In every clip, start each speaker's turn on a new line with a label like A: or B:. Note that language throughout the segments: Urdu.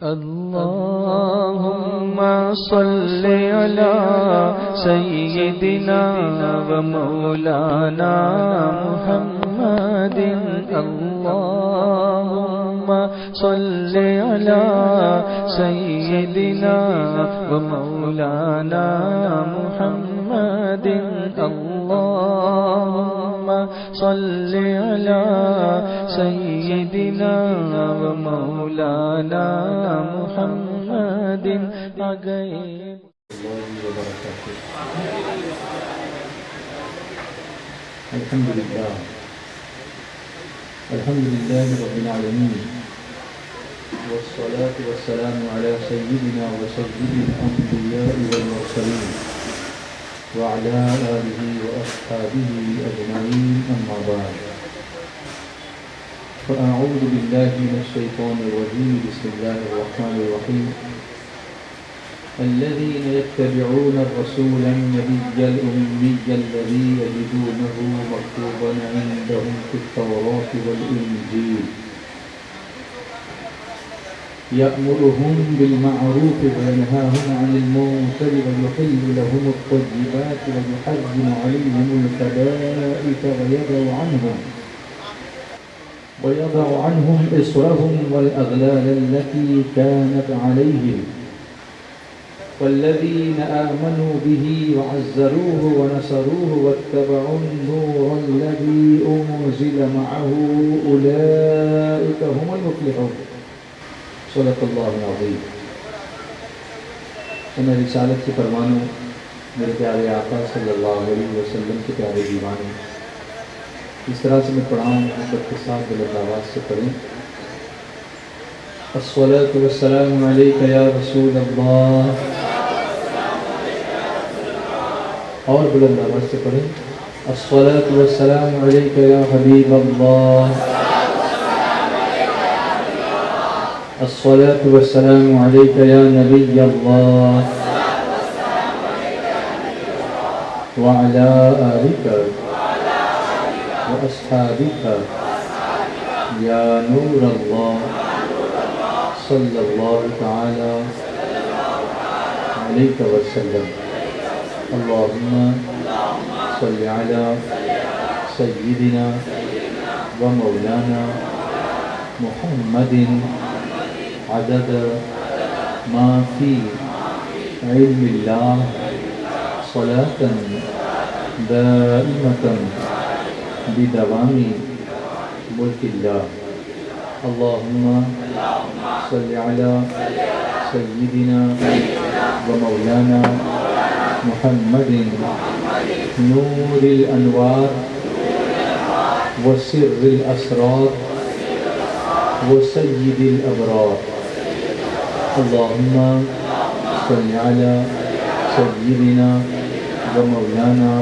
A: اللهم صل على سيدنا ومولانا محمد اللهم صل على سيدنا ومولانا محمد اللهم صل على سيدنا ومولانا محمد آگئے
B: الحمد لله رب العالمين والصلاة والسلام على سيدنا وسيد الأنبياء والمرسلين وعلى آله وأصحابه أجمعين أما بعد فأعوذ بالله من الشيطان الرجيم بسم الله الرحمن الرحيم الذين يتبعون الرسول النبي الأمي الذي يجدونه مكتوبا عندهم في التوراة والإنجيل يأمرهم بالمعروف وينهاهم عن المنكر ويحل لهم الطيبات ويحرم عليهم الخبائث ويضع عنهم إصرهم والأغلال التي كانت عليهم والذين آمنوا به وعزروه ونصروه واتبعوا النور الذي أنزل معه أولئك هم المفلحون صدق اللہ العظیم. میں رسالت کی پروانوں میرے پیارے آقا صلی اللہ علیہ وسلم کے پیارے دیوانے اس طرح سے میں پڑھاؤں محبت کے ساتھ بلند آواز سے پڑھیں. الصلاة والسلام علیک یا رسول اللہ. اور بلند آواز سے پڑھیں. الصلاة والسلام علیک یا حبیب اللہ. الصلاة والسلام عليك يا نبي الله وعلى آلك وأصحابك يا نور الله صلى الله تعالى عليك وسلم. اللهم صل على سيدنا ومولانا محمد عدد ما في علم الله صلاة دائمة بدوام ملك الله. اللهم صل على سيدنا ومولانا محمد نور الأنوار وسر الأسرار وسيد الأبرار. اللهم صل على سيدنا ومولانا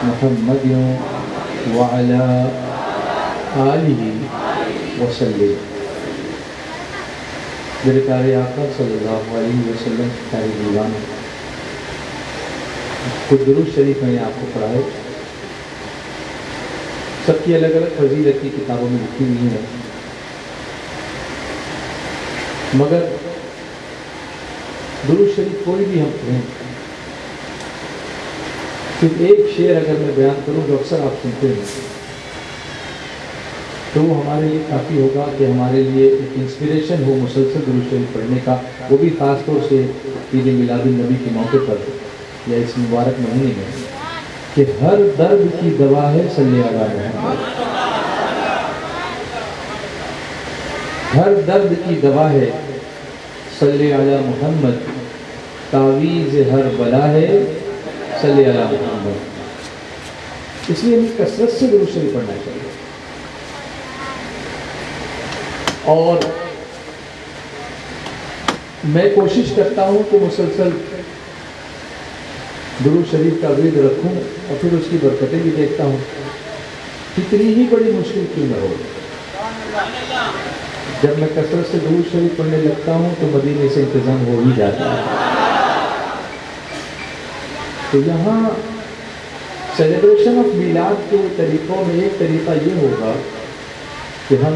B: محمد وعلى آله وسلم. میرے پیارے آقا صلی اللہ علیہ وسلم کے پیارے دیوان کچھ درود شریف میں نے آپ کو پڑھائے. سب کی الگ الگ فضیلت کی کتابوں میں لکھی ہوئی ہیں مگر درود شریف کوئی بھی ہم پڑھیں صرف ایک شعر اگر میں بیان کروں جو اکثر آپ سنتے ہیں تو وہ ہمارے لیے کافی ہوگا کہ ہمارے لیے ایک انسپریشن ہو مسلسل درود شریف پڑھنے کا، وہ بھی خاص طور سے عید میلاد النبی کے موقع پر یا اس مبارک مہینے میں کہ ہر درد کی دوا ہے صلی اللہ علیہ وسلم. ہر درد کی دوا ہے صلی علی محمد، تعویذ ہر بلا ہے صلی علی محمد. اس لیے ہمیں کثرت سے درود شریف پڑھنا چاہیے. اور میں کوشش کرتا ہوں کہ مسلسل درود شریف کا ورد رکھوں اور پھر اس کی برکتیں بھی دیکھتا ہوں. کتنی ہی بڑی مشکل کیوں نہ ہو، جب میں کثرت سے درود شریف پڑھنے لگتا ہوں تو مدینے سے انتظام ہو ہی جاتا ہے. تو یہاں سیلیبریشن آف میلاد کے طریقوں میں ایک طریقہ یہ ہوگا کہ ہم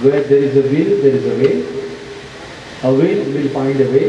B: Where there is a will, there is a way. A will will find a way.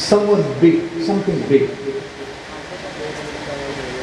B: someone big, something big.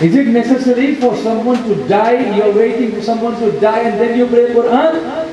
B: Is it necessary for someone to die? You are waiting for someone to die and then you pray Quran?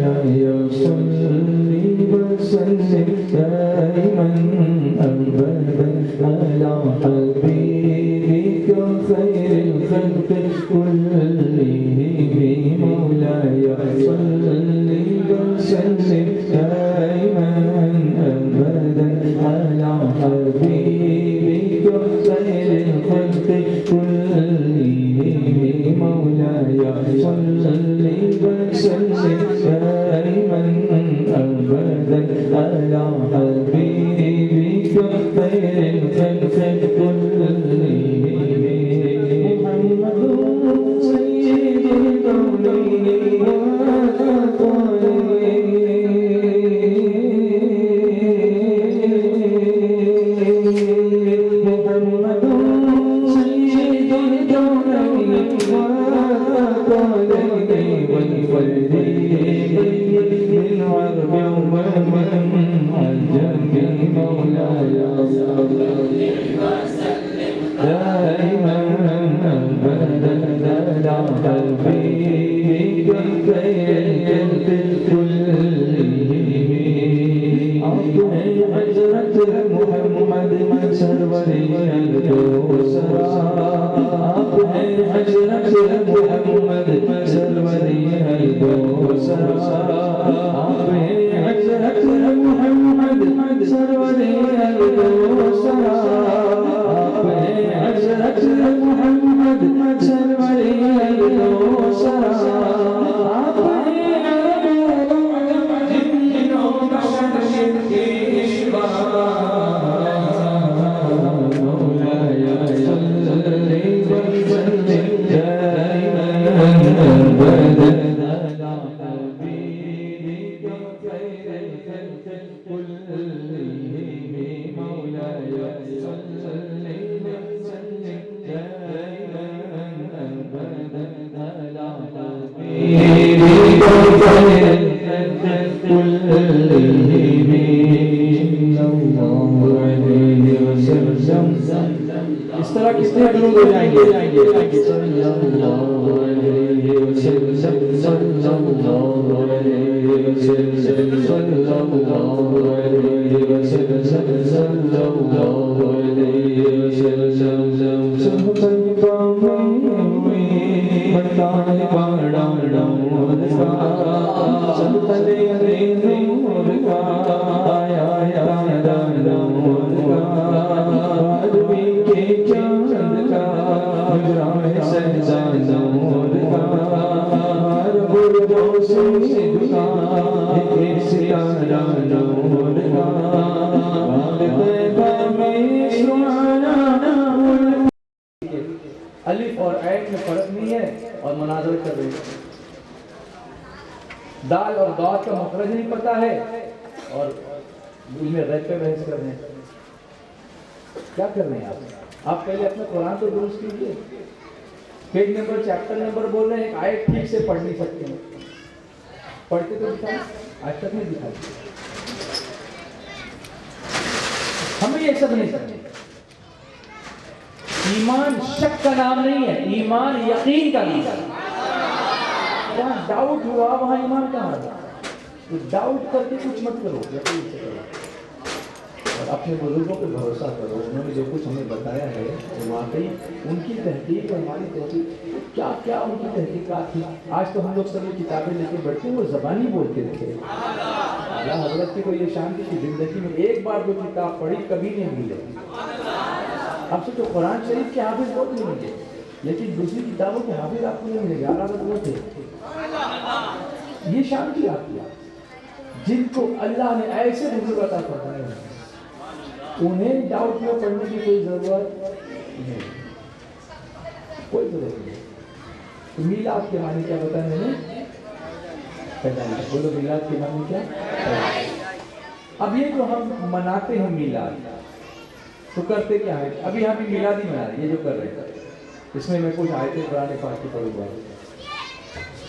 A: مولاي صل وسلم دائما أبدا على حبيبك خير الخلق كلهم مولاي صل وسلم دائما أبدا على حبيبك خير الخلق كلهم مولاي صل وسلم دائما أبدا على حبيبك خير الخلق كلهم محمد سيد الكونين والثقلين محمد سيد الكونين والثقلين والفردين بالعرب ومن عجب مولاي دائما أبدا على حبيبك خير كلهم حضرت محمد سرور الكوثر آپ ہیں حضرت محمد سرور الکوثر آپ ہیں حضرت محمد سرور الکوثر آپ ہیں حضرت محمد سرور الکوثر آپ ہیں اس طرح کتنے درود ہو جائیں گے صلی اللہ علیہ وسلم صلی اللہ علیہ وسلم صلی اللہ علیہ وسلم صلی اللہ علیہ وسلم سب بتائے باڑا نور کا سب تلے نور کا آیا نور کا آدمی کے چاند کا گرائے سجدہ نور کا بردوں سے دکا ایک ستارہ نور کا طیبہ میں سبحانہ الف اور عین میں فرق نہیں ہے اور مناظر کر رہے ہیں دال اور داد کا مخرج نہیں پتا ہے اور ان میں غیب پہ بحث کر رہے ہیں کیا کر رہے ہیں آپ پہلے اپنا قرآن تو درست کیجیے پیج نمبر چیپٹر نمبر بول رہے ہیں ایک آیت ٹھیک سے پڑھ نہیں سکتے ہیں پڑھتے تو دکھائیں آج تک نہیں دکھائی ہمیں یہ سب نہیں کرنا ایمان شک کا نام نہیں ہے ایمان یقین کا نام ہے جہاں ڈاؤٹ ہوا وہاں ایمان کہاں ہے تو ڈاؤٹ کر کے کچھ مت کرو یقین سے کرو اور اپنے بزرگوں پہ بھروسہ کرو انہوں نے جو کچھ ہمیں بتایا ہے وہ واقعی ان کی تحقیق اور ہماری تحقیق کیا کیا ان کی تحقیقات تھی آج تو ہم لوگ سب یہ کتابیں لے کے بیٹھتے ہیں وہ زبانی بولتے تھے اللہ حضرت کی کو یہ شان تھی کہ زندگی میں ایک بار جو کتاب پڑھی کبھی نہیں ملے اب سے تو قرآن شریف کے حافظ بہت ملیں گے لیکن دوسری کتابوں کے حافظ آپ کو نہیں ملے گا حضرت وہ تھے یہ شان کی آپ کی جن کو اللہ نے ایسے بزرگ عطا فرمائے ہیں انہیں ڈاؤٹ میں پڑھنے کی کوئی ضرورت نہیں کوئی ضرورت نہیں میلاد کے معنی کیا بتایا میں نے بولو میلاد کے معنی کیا اب یہ جو ہم مناتے ہیں میلاد تو کرتے کیا ہے ابھی ہم میلاد ہی منا رہے ہیں یہ جو کر رہے ہیں اس میں میں کچھ آیتیں قرآن پاک کی پڑھوں گا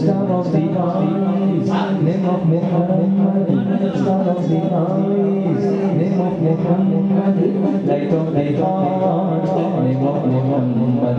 A: star of the eyes, name of Muhammad, star of the eyes, name of Muhammad, light of the heart, name of Muhammad,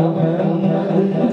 A: Muhammad,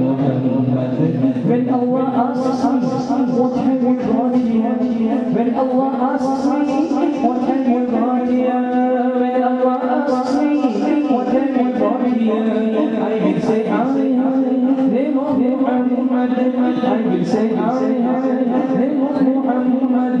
A: Muhammad। When Allah asks me what have you brought here, when Allah asks me what have you brought here, when Allah asks me what have you brought here, I will say name of Muhammad, I will say name of Muhammad।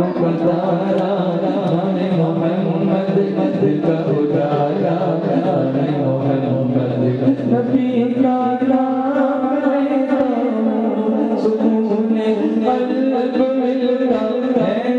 A: کا تارا نام محمد دل کا اجالا نام محمد نبی کا نام لیتا ہوں سکون قلب ملتا ہے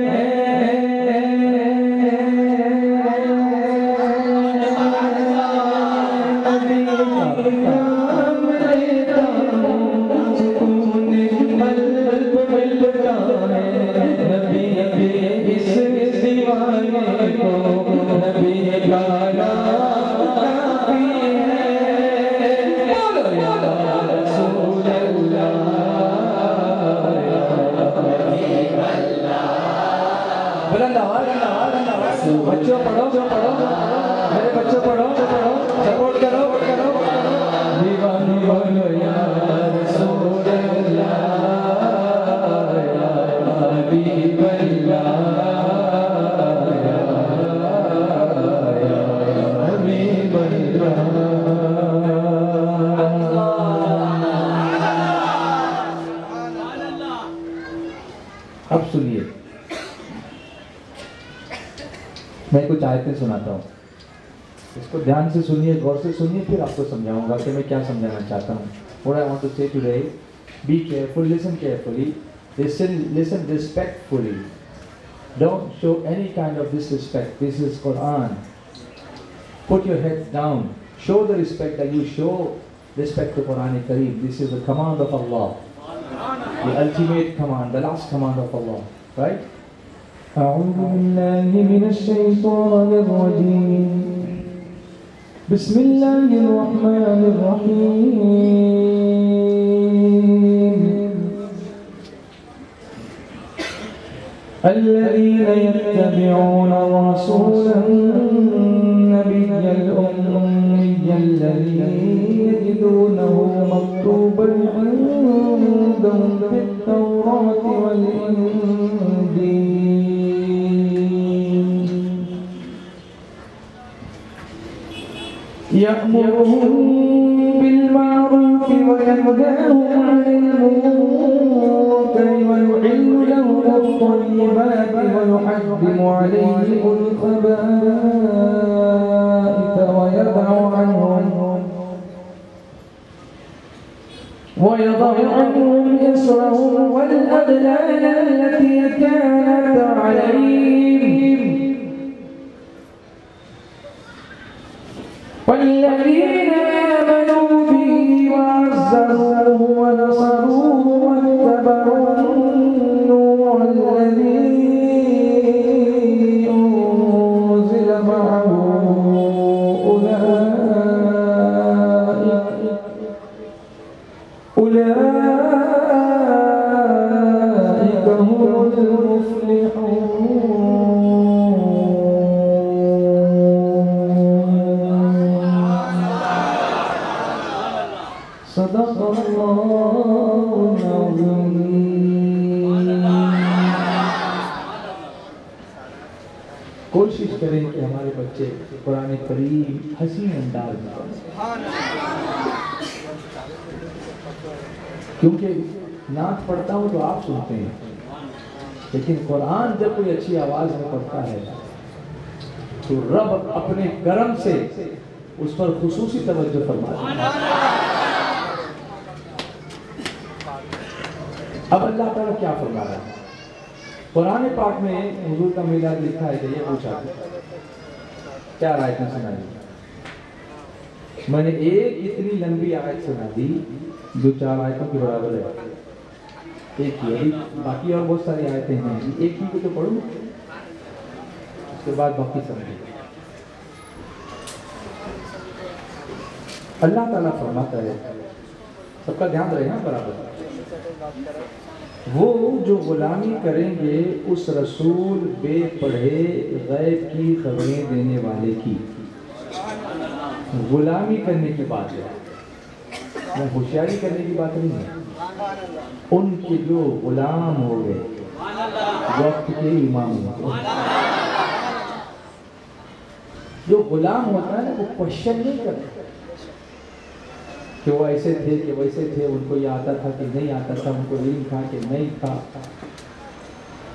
A: بچوں پڑھو میرے بچوں پڑھو سپورٹ کرو دیوانی بولو یا رسول اللہ یا حبیب اللہ یا حبیب اللہ. اب سنیے میں کچھ آیتیں سناتا ہوں, اس کو دھیان سے سنیے, غور سے سنیے, پھر آپ کو سمجھاؤں گا کہ میں کیا سمجھانا چاہتا ہوں. What I want to say today, be careful, listen carefully, listen respectfully. Don't show any kind of disrespect. This is Quran. Put your head down. Show the respect that you show respect to Quran Kareem. This is the command of Allah. The ultimate command, the last command of Allah. Right? أعوذ بالله من الشيطان الرجيم بسم الله الرحمن الرحيم الذين يتبعون الرسول النبي الأمي الذي يجدونه مكتوبا عندهم في التوراة والإنجيل يأمرهم بالمعروف وينهاهم عن المنكر ويحل لهم الطيبات ويحرم عليهم الخبائث ويضع عنهم إصرهم والأغلال التي كانت عليهم والذين آمنوا به وعزروه ونصروه واتبعوا النور الذي أنزل معه أولئك هم المفلحون. صدق اللہ العظیم. کوشش کریں کہ ہمارے بچے قرآن کریم حسین انداز میں پڑھیں, کیونکہ نعت پڑھتا ہوں تو آپ سنتے ہیں, لیکن قرآن جب کوئی اچھی آواز میں پڑھتا ہے تو رب اپنے کرم سے اس پر خصوصی توجہ فرماتا ہے. اب اللہ تعالیٰ کیا فرما رہا ہے قرآن پاک میں؟ حضور کا میلاد لکھا ہے کہ یہ پوچھا کیا آیتیں سنائی. میں نے ایک اتنی لمبی آیت سنا دی جو 4 آیتوں کے برابر ہے. ایک ہی, باقی اور بہت ساری آیتیں ہیں, ایک ہی کو تو پڑھوں, اس کے بعد باقی سمجھیں. اللہ تعالیٰ فرماتا ہے, سب کا دھیان رہے نا برابر, وہ جو غلامی کریں گے اس رسول بے پڑھے غیب کی خبریں دینے والے کی. غلامی کرنے کی بات ہے, وہ ہوشیاری کرنے کی بات نہیں ہے. ان کے جو غلام ہو گئے وقت کے امام ہو گئے. جو غلام ہوتا ہے نا وہ کوشچن نہیں کرتا کہ وہ ایسے تھے کہ ویسے تھے, ان کو یہ آتا تھا کہ نہیں آتا تھا, ان کو علم تھا کہ نہیں تھا.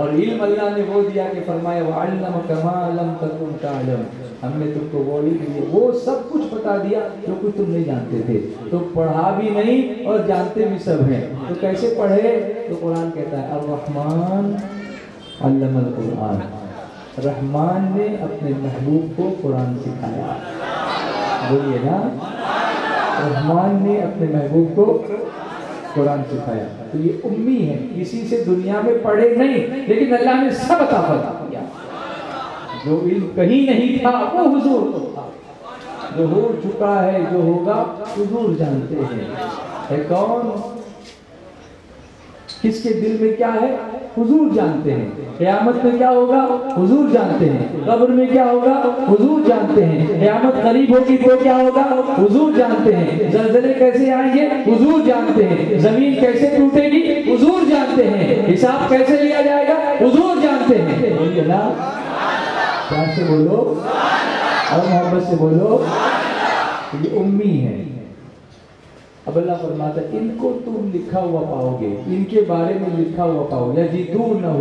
B: اور علم اللہ نے وہ دیا کہ فرمایا وَعَلَّمَكَ مَا لَمْ تَكُنْ تَعْلَمُ، ہم نے تم کو وہ علم دیا، وہ سب کچھ بتا دیا جو کچھ تم نہیں جانتے تھے، تو پڑھا بھی نہیں اور جانتے بھی سب ہیں، تو کیسے پڑھے؟ تو قرآن کہتا ہے الرحمن علم القرآن، رحمان نے اپنے محبوب کو قرآن سکھایا، بولیے نا، رحمان نے اپنے محبوب کو قرآن سکھایا، تو یہ امی ہے، کسی سے دنیا میں پڑھے نہیں، لیکن اللہ نے سب عطا فرما دیا، جو علم کہیں نہیں تھا وہ حضور کو تھا، جو ہو چکا ہے جو ہوگا حضور جانتے ہیں، ہے کون؟ کس کے دل میں کیا ہے حضور جانتے ہیں، قیامت میں کیا ہوگا حضور جانتے ہیں، قبر میں کیا ہوگا حضور جانتے ہیں، قیامت قریب ہوگی تو کیا ہوگا حضور جانتے ہیں، زلزلے کیسے آئیں گے حضور جانتے ہیں، زمین کیسے ٹوٹے گی حضور جانتے ہیں، حساب کیسے لیا جائے گا حضور جانتے ہیں، بولیے نا، پیار سے بولو اور محبت سے بولو، یہ امی ہے۔ اب اللہ فرماتا ہے ان کو تم لکھا ہوا پاؤ گے، ان کے بارے میں لکھا ہوا پاؤ گے، یجدونہ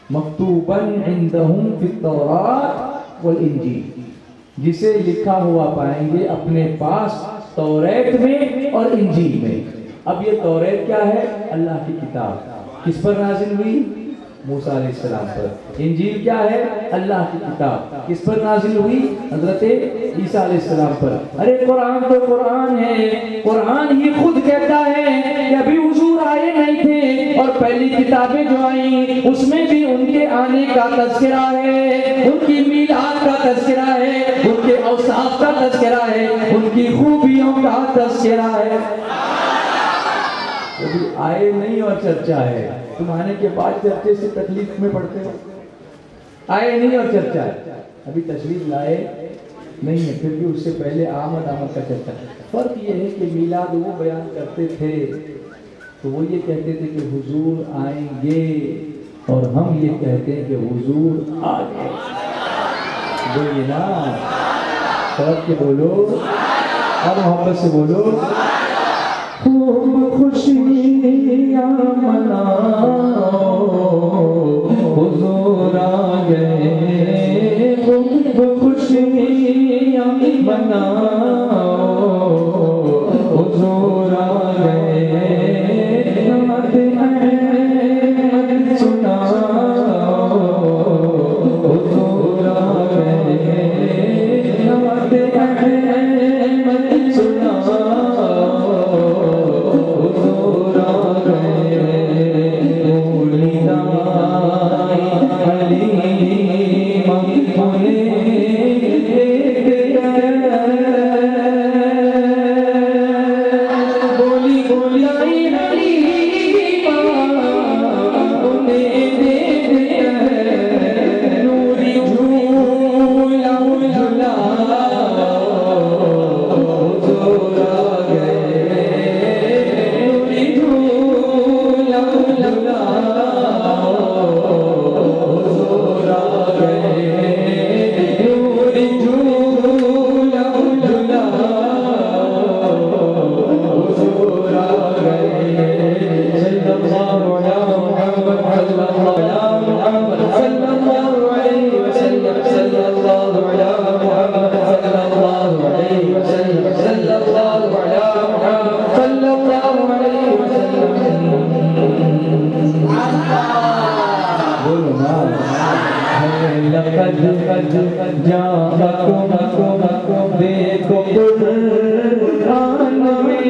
B: مکتوبا عندہم فی التوراۃ والانجیل، جسے لکھا ہوا پائیں گے اپنے پاس توریت میں اور انجیل میں۔ اب یہ توریت کیا ہے؟ اللہ کی کتاب، کس پر نازل ہوئی؟ موسیٰ علیہ السلام پر۔ انجیل کیا ہے؟ اللہ کی کتاب، کس پر نازل ہوئی؟ حضرت عیسیٰ علیہ السلام پر۔ ارے قرآن تو قرآن ہے، قرآن ہی خود کہتا ہے کہ ابھی حضور آئے نہیں تھے اور پہلی کتابیں جو آئیں اس میں بھی ان کے آنے کا تذکرہ ہے، ان کی میلاد کا تذکرہ ہے، ان کے اوصاف کا تذکرہ ہے، ان کی خوبیوں کا تذکرہ ہے۔ ابھی آئے نہیں اور چرچا ہے، تم آنے کے بعد چرچے سے تکلیف میں پڑتے ہو، آئے نہیں اور چرچا ہے، ابھی تشریف لائے نہیں ہے، پھر بھی اس سے پہلے آمد کا چرچا۔ فرق یہ ہے کہ میلاد وہ بیان کرتے تھے تو وہ یہ کہتے تھے کہ حضور آئیں گے، اور ہم یہ کہتے ہیں کہ حضور آ گئے، بولیے نا، فرق کے بولو اور محبت سے بولو۔ خوب خوشیاں مناؤ حضور آ گئے، خوب خوشیاں مناؤ حضور آ گئے، نعت احمد سناؤ حضور آ گئے، نعت احمد سناؤ حضور آ گئے، حلیم بولی بولی نوری جھولا جھولا حضور آ گئے، نوری جھولا جھولا حضور آ گئے، نوری جھولا جھولا حضور آ گئے، صلی اللہ علی محمد صلی اللہ علی محمد صلی اللہ علیہ وسلم، صلی اللہ علی محمد صلی اللہ علیہ وسلم، صلی اللہ علی محمد صلی اللہ علیہ وسلم۔ بولو نا، لقد جاءکم دیکھو قرآن میں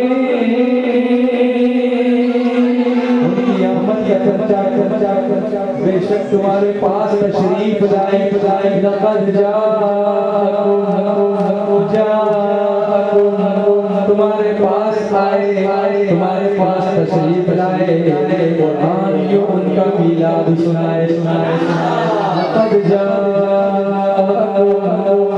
B: ان کی آمد کا چرچا، بے شک تمہارے پاس تشریف لائے، لقد جاءکم تمہارے پاس آئے، تمہارے پاس تشریف لائے، قرآن یوں ان کا میلاد سنائے، لقد جاءکم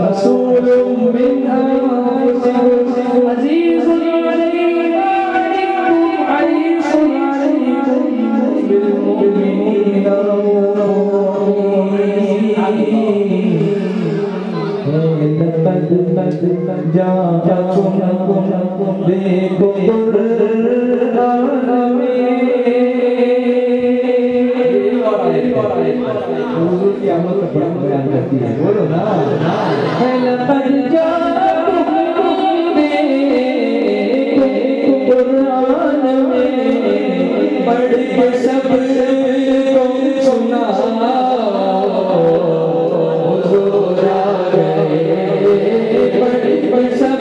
B: رسول من انفسکم عزیز علیہ ما عنتم حریص علیکم بالمؤمنین رؤوف رحیم۔ لقد جاءکم دیکھو قرآن میں جاتی ہے، بولو نا
A: لقد جاءكم قرآن میں پڑھ کے سب کو سنا حضور آ گئے پڑھ کے سب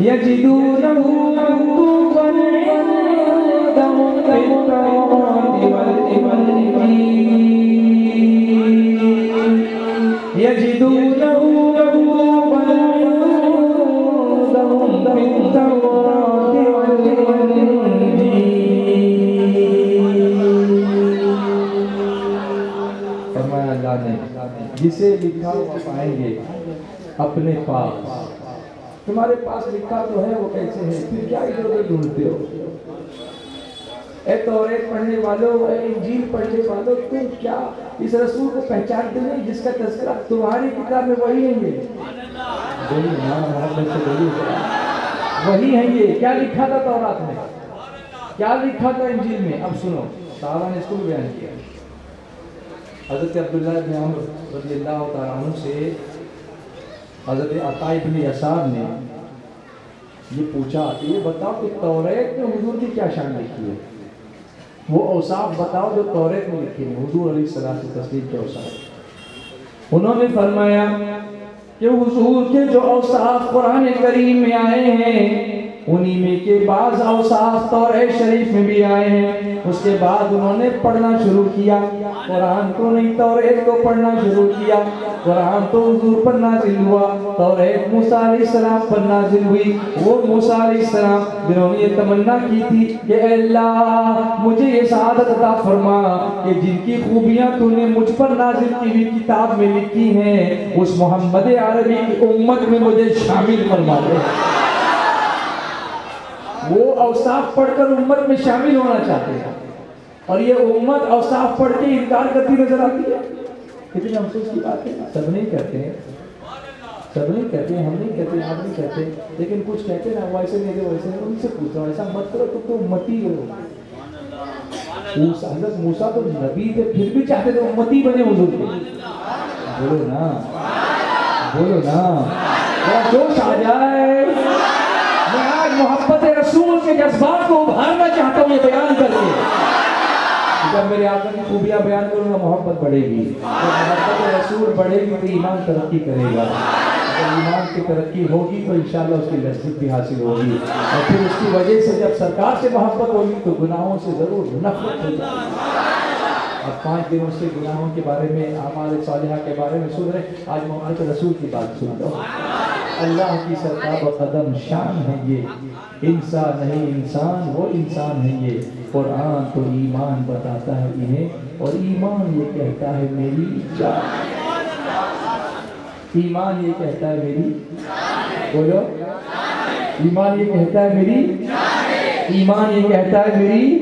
A: يجدونه مكتوبا عندهم في التوراة والإنجيل يجدونه مكتوبا عندهم في التوراة والإنجيل
B: فرمایا اللہ نے جسے لکھا ہوا پائیں گے اپنے پاس، تمہارے پاس لکھا تو ہے وہ کیسے ہے، پھر کیا ادھر ادھر ڈھونڈتے ہو؟ اے توریت پڑھنے والوں، اے انجیل پڑھنے والوں، تم کیا اس رسول کو پہچانتے نہیں جس کا تذکرہ تمہاری کتاب میں وہی ہیں یہ؟ بولیے نا محمد سے بولیے، وہی ہیں یہ۔ کیا لکھا تھا تورات میں، کیا لکھا تھا انجیل میں؟ اب سنو، صحابہ نے اس کو بھی بیان کیا۔ حضرت عبداللہ بن عمر رضی اللہ تعالیٰ عنہ سے حضرت عطا بن یسار نے یہ پوچھا کہ یہ بتاؤ کہ توریت میں حضور کی کیا شان لکھی ہے، وہ اوصاف بتاؤ جو توریت میں لکھی ہے، حضور علیہ الصلوۃ والتسلیم کے اوصاف۔ انہوں نے فرمایا کہ حضور کے جو اوصاف قرآن کریم میں آئے ہیں انہی میں کے بعض اوصاف توریت شریف میں بھی آئے ہیں۔ اس کے بعد انہوں نے پڑھنا شروع کیا، قرآن کو نہیں توریت کو پڑھنا شروع کیا۔ قرآن تو حضور پر نازل ہوا، توریت موسیٰ علیہ السلام پر نازل ہوئی۔ وہ موسیٰ علیہ السلام جنہوں نے یہ تمنا کی تھی کہ اے اللہ مجھے یہ سعادت عطا فرما کہ جن کی خوبیاں تو نے مجھ پر نازل کی ہوئی کتاب میں لکھی ہیں اس محمد عربی کی امت میں مجھے شامل فرما دے۔ وہ اوصاف پڑھ کر امت میں شامل ہونا چاہتے ہیں، اور یہ امت اوصاف پڑھ کے انکار کرتی نظر آتی ہے۔ کتنے افسوس کی بات ہے، سب نہیں کہتے ہیں، سب نہیں کہتے ہیں، ہم نہیں کہتے، آپ نہیں کہتے، لیکن کچھ کہتے ہیں نا وہ ایسے نہیں ویسے نہیں، ان سے پوچھ رہا ہوں ایسا مت کرو، تم تو امتی ہو۔ حضرت موسیٰ تو نبی تھے پھر بھی چاہتے تھے امتی بنے حضور کے۔ بولو نا، بولو نا، ذرا جوش آ جائے۔ میں آج محبت رسول کے جذبات کو ابھارنا چاہتا ہوں یہ بیان کر کے۔ جب میرے آقا کی خوبیاں بیان کروں گا محبت بڑھے گی، جب محبت رسول بڑھے گی تو ایمان ترقی کرے گا، جب ایمان کی ترقی ہوگی تو انشاءاللہ اس کی لذت بھی حاصل ہوگی، اور پھر اس کی وجہ سے جب سرکار سے محبت ہوگی تو گناہوں سے ضرور نفرت ہو جائے گی۔ اب 5 دنوں سے گناہوں کے بارے میں، اعمال صالحہ کے بارے میں سن رہے، آج محمد رسول کی بات سن لو۔ اللہ کی سرکار و قدم شان ہے یہ، انسان نہیں انسان، وہ انسان ہے یہ۔ قرآن تو ایمان بتاتا ہے انہیں، اور ایمان یہ کہتا ہے میری جان، ایمان یہ کہتا ہے میری، بولو، ایمان یہ کہتا ہے میری، ایمان یہ کہتا ہے میری،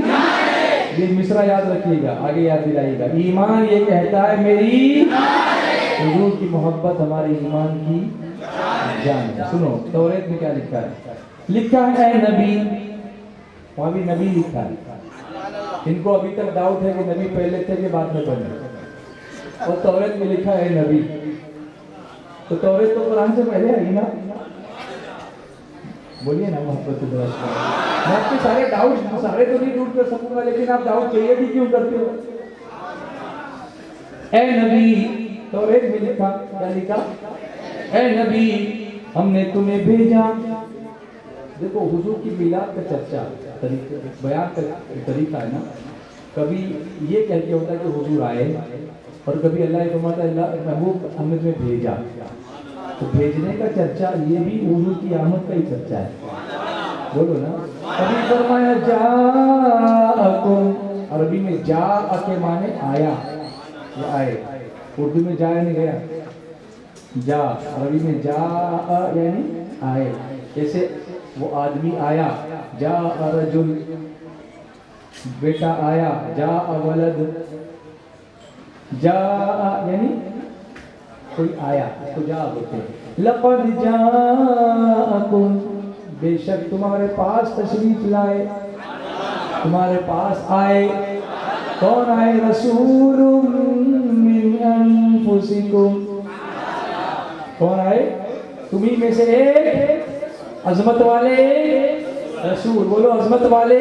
B: یہ مصرع یاد رکھیے گا، آگے یاد دلائیے گا، ایمان یہ کہتا ہے میری، حضور کی محبت ہمارے ایمان کی جان ہے۔ سنو توریت میں کیا لکھا ہے، لکھا ہے اے نبی، وہاں بھی نبی لکھا ہے۔ ان کو ابھی تک ڈاؤٹ ہے کہ نبی پہلے تھے کہ بعد میں بنے، اور توریت میں لکھا ہے نبی، تو توریت تو قرآن سے پہلے آئی نا، بولیے نا محبت درست۔ میں آپ کے سارے ڈاؤٹ سارے تو نہیں دور کر سکوں گا، لیکن آپ ڈاؤٹ کلیئر بھی کیوں کرتے ہو؟ اے نبی، توریت میں لکھا، کیا لکھا؟ اے نبی ہم نے تمہیں بھیجا۔ دیکھو حضور کی میلاد کا چرچا بیان کا طریقہ ہے نا، کبھی یہ کہہ کے ہوتا ہے کہ حضور آئے، اور کبھی اللہ یہ فرماتا ہے اللہ محبوب ہم نے تمہیں بھیجا، تو بھیجنے کا چرچا یہ بھی حضور کی آمد کا ہی چرچا ہے، بولو نا۔ کبھی فرمایا جاءکم، عربی میں جاء کے معنی آیا یا آئے، اردو میں جایا نہیں گیا، جا عربی میں جا یعنی آئے، جیسے وہ آدمی آیا، جا رجل، بیٹا آیا، جا ولد، جا یعنی کوئی آیا، اس کو جا بولتے ہیں۔ لقد جاءکم، بے شک تمہارے پاس تشریف لائے،
A: تمہارے پاس آئے. کون آئے؟ رسول من انفسکم. کون آئے؟ تمہیں میں سے ایک عظمت والے رسول. بولو عظمت والے.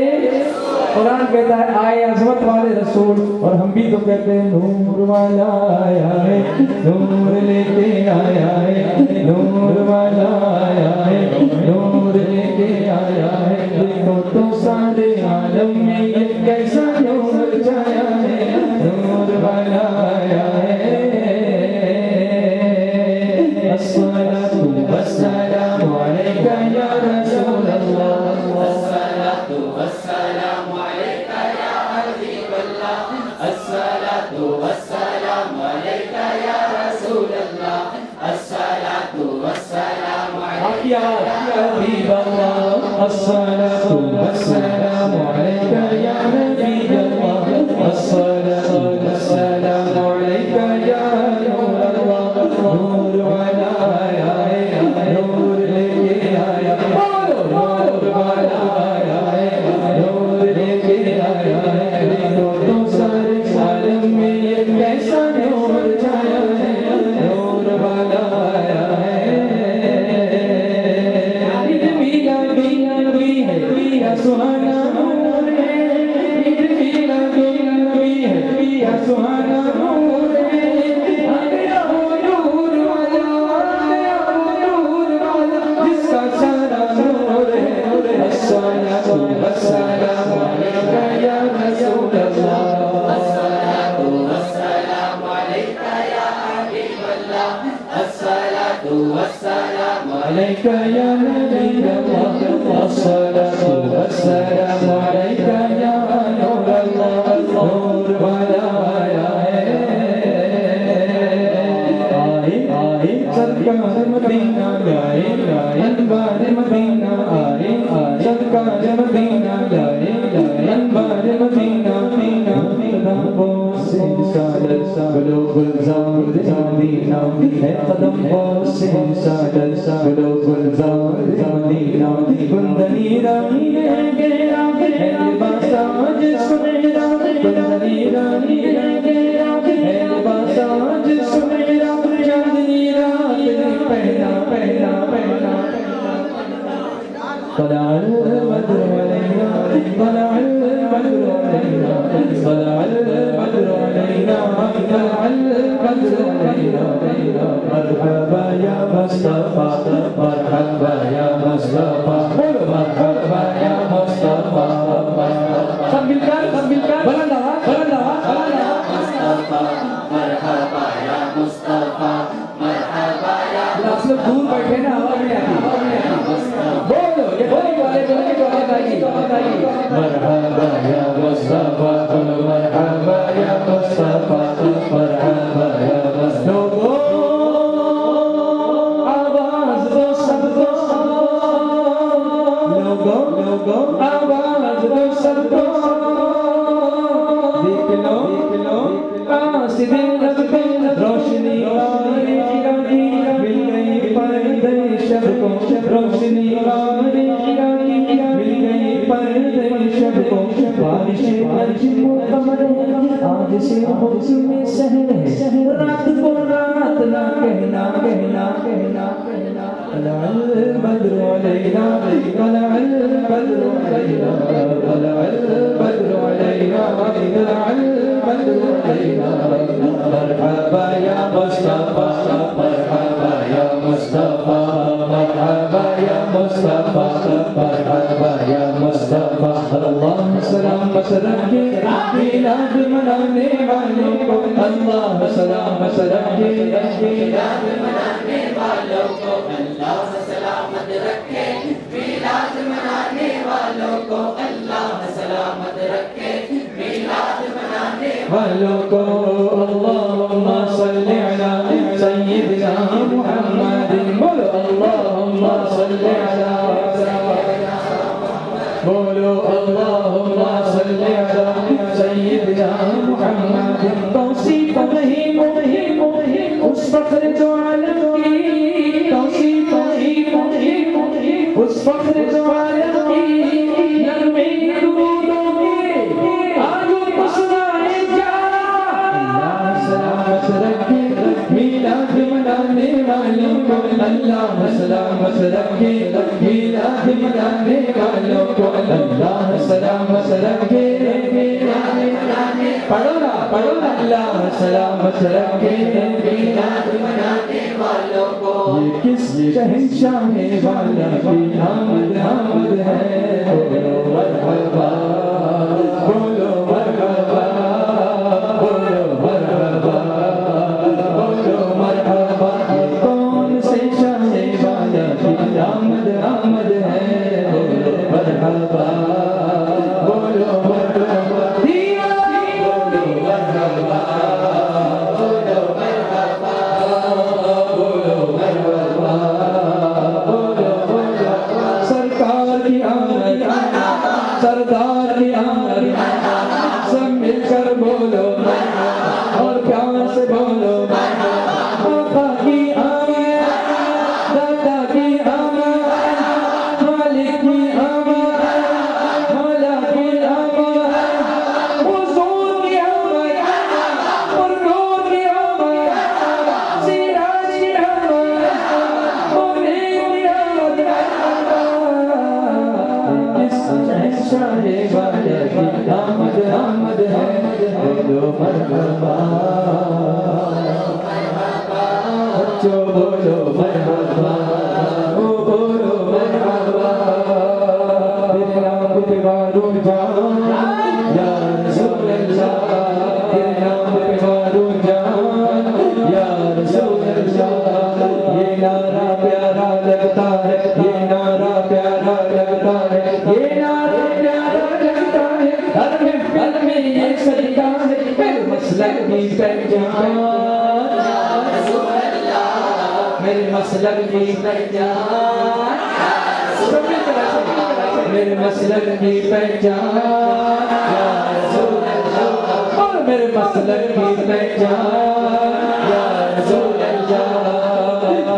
A: قرآن کہتا ہے آئے عظمت والے رسول، اور ہم بھی تو کہتے ہیں نور والا آیا ہے، نور لے کے آیا ہے، نور والا آیا ہے، نور لے کے آیا ہے. دیکھو تو سارے عالم میں یہ کیسا نور چھایا ہے، نور والا آیا ہے. الصلاة والسلام عليك يا رسول الله، الصلاة والسلام عليك يا حبيب الله، الصلاة والسلام عليك يا رسول الله، الصلاة والسلام عليك يا حبيب الله، الصلاة والسلام عليك يا نبي الله، الصلاة والسلام عليك يا نور الله. نور والا آیا ہے، نور لے کے آیا ہے، نور والا آیا ہے، نور لے کے آیا ہے. دیکھو تو سارے عالم میں یہ کیسا نور چھایا ہے، نور والا آیا ہے. عید میلاد نبی ہے، یا سہانا نور ہے. عید میلاد نبی ہے، یا سہانا نور ہے. آیا وہ نور والا، آیا وہ نور والا، جس کا سارا نور ہے. الصلاة والسلام عليك يا رسول الله، الصلاة والسلام عليك يا حبيب الله، الصلاة والسلام عليك يا نبي الله، الصلاة والسلام عليك يا نور الله. نور والا آیا ہے. آئے سرکار مدینہ لائے، انوار مدینہ آئے، سرکار مدینہ لائے، انوار مدینہ. قدموں سے سادت گلو گلزار مدینہ ہے، قدموں سے سادت گلو گلزار مدینہ. گندنی رانی ہے گیرا ہے لباساج سنیرا، گندنی رانی ہے گیرا ہے لباساج سنیرا. چاندنی رات نے پہنا پہنا پہنا. طلع البدر علينا، طلع البدر علينا، طلع البدر علينا، طلع البدر علينا. مرحبا يا مصطفى، مرحبا يا مصطفى، مرحبا يا مصطفى. سب مل کر بلند آواز، بلند آواز، بلند آواز. مصطفى مرحبا یا مصطفى، مرحبا یا. آپ لوگ دور بیٹھے نا، آواز نہیں آتی. بولو یہ بولنے والے بولنے کی آواز آئے گی. مرحبا یا مصطفى، مرحبا یا مصطفى، مرحبا یا مصطفى. آواز دو سب کو، لوگوں آواز دو سب کو. دیکھ لو قاصد لب پہ روشنی آئی، مل گئی پردے شب کو، روشنی آئی مل گئی پردے شب کو. بارش نجم و قمر ہے، آج سے حکم سحر ہے، رات کو رات نہ کہنا کہنا کہنا کہنا. طلع البدر علينا، طلع البدر علينا، طلع البدر علينا، طلع البدر علينا. مرحبا يا مصطفى، مرحبا يا مصطفى، مرحبا يا مصطفى، مرحبا يا مصطفى. اللہ سلامت رکھے میلاد منانے والوں کو، اللہ سلامت رکھے میلاد منانے والوں کو، اللہ سلامت رکھے میلاد منانے والوں کو، اللہ سلامت رکھے میلاد منانے والوں کو. اللہم صل علی سیدنا محمد، بولو اللہم صل علی سیدنا محمد، بولو اللہم صل علی سیدنا محمد. توصیف نہیں مہم اس فخر جو عالم کی، توصیف نہیں مہم اس فخر جو عالم کی. نغمے درودوں کی اللہ سلامت رکھے میلاد منانے والوں کو، اللہ سلامت رکھے میلاد منانے، پڑھو نا اللہ سلامت رکھے میلاد منانے والوں کو۔ یہ کس شہنشاہ والا کی آمد آمد ہے، بولو مرحبا بولو مرحبا بولو مرحبا بولو مرحبا۔ کون سے شاہ والا کی آمد آمد ہے، بولو مرحبا بولو مرحبا بولو مرحبا بولو مرحبا بولو مرحبا بولو مرحبا۔ سرکار کی آمد سردار کی آمد، سب مل کر بولو اور پیار سے بولو، آقا کی آمد دادا کی آمد مالک کی آمد مولا کی آمد حضور کی آمد پرنور کی آمد سراج کی آمد منیر کی آمد۔ کس شہنشاہ والا کی آمد آمد ہے، بولو مرحبا بچوں بولو مرحبا او بولو مرحبا۔ تیرے نام پہ ماروں جان یا رسول اللہ، تیرے نام پہ ماروں جان یا رسول اللہ۔ یہ نعرہ پیارا لگتا ہے، یہ نعرہ پیارا لگتا ہے، یہ نعرہ پیارا لگتا ہے، ہر محفل میں یہ سجدہ ہے، میرے مسلک کی پہچان میرے مسلک کی پہچان میرے مسلک کی پہچان یا رسول اللہ، اور میرے مسلک کی پہچان یا رسول اللہ۔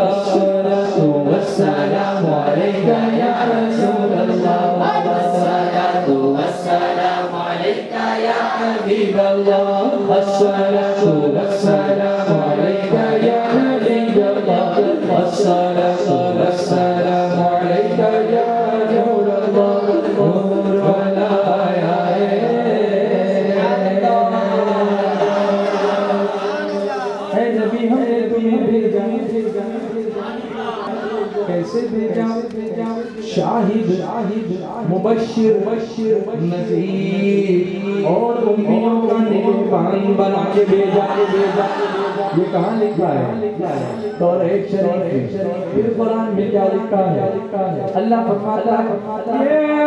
A: الصلاۃ والسلام علیکہ یا رسول اللہ، الصلاۃ والسلام علیکہ یا حبیب اللہ، الصلاۃ والسلام علیکہ یا نبی اللہ، الصلاۃ والسلام علیکہ یا نور اللہ، نور والا آیا ہے۔ اے نبی ہم نے تمہیں بھیجا، کیسے بھیجا؟ شاہد مبشر نذیر اور امیوں کا نگہبان بنا کے بھیجا۔ یہ کہاں لکھا ہے؟ توریت شریف میں۔ پھر قرآن میں کیا لکھا ہے؟ اللہ فرماتا ہے یا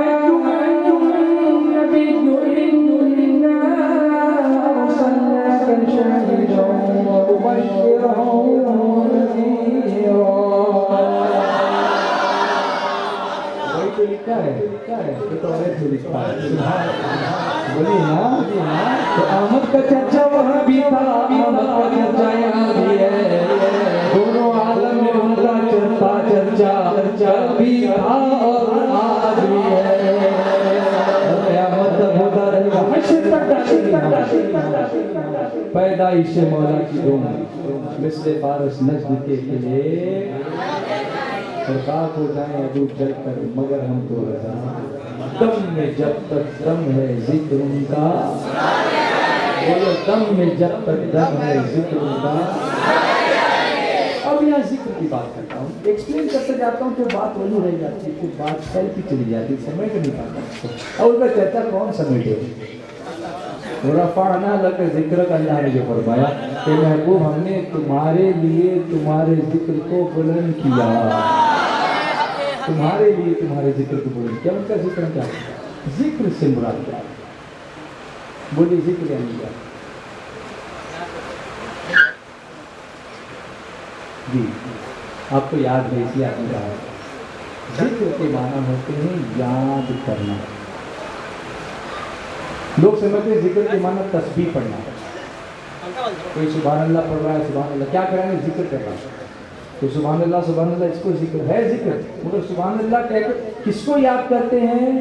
A: ایھا النبی انا ارسلناک شاہدا ومبشرا ونذیرا۔ وہی تو لکھا ہے، یہ توریت میں لکھا ہے۔ بولی نا تو آمد کا چرچا وہاں بھی تھا، آمد کا چرچا یہاں بھی ہے، دونوں عالم میں ان کا چرچا بھی تھا اور آج بھی ہے، قیامت تک ہوتا رہے گا، حشر تک پیدائش مولا کی دون مثل فارس نجد کے لیے اور خاک ہو جائیں ابو جل کر مگر ہم کو رضا، دم میں جب تک دم ہے ذکر ان کا، بولو دم میں جب تک دم ہے ذکر ان کا۔ اب یہاں ذکر کی بات کرتا ہوں، ایکسپلین کرتے جاتا ہوں کہ بات وہی رہ جاتی ہے، کچھ بات پھیلتی چلی جاتی ہے، سمیٹ نہیں پاتا اور اس کا چرچا کون سمیٹے؟ رفعنا لک ذکرک، اللہ نے جو فرمایا کہ محبوب ہم نے تمہارے لیے تمہارے ذکر کو بلند کیا، تمہارے لیے تمہارے ذکر کو بلند کیا۔ ان کا ذکر کیا ہے؟ ذکر سے مراد کیا ہے؟ بولی ذکر یعنی کیا؟ جی آپ کو یاد ہے، اس لیے آپ نے کہا ذکر کے معنی ہوتے ہیں یاد کرنا۔ لوگ سمجھتے ہیں ذکر کے معنی تسبیح پڑھنا، کوئی سبحان اللہ پڑھ رہا ہے، سبحان اللہ کیا کر رہا ہے؟ ذکر کر رہا ہے، تو سبحان اللہ اس کو ذکر ہے، ذکر مگر سبحان اللہ کہہ کر کس کو یاد کرتے ہیں؟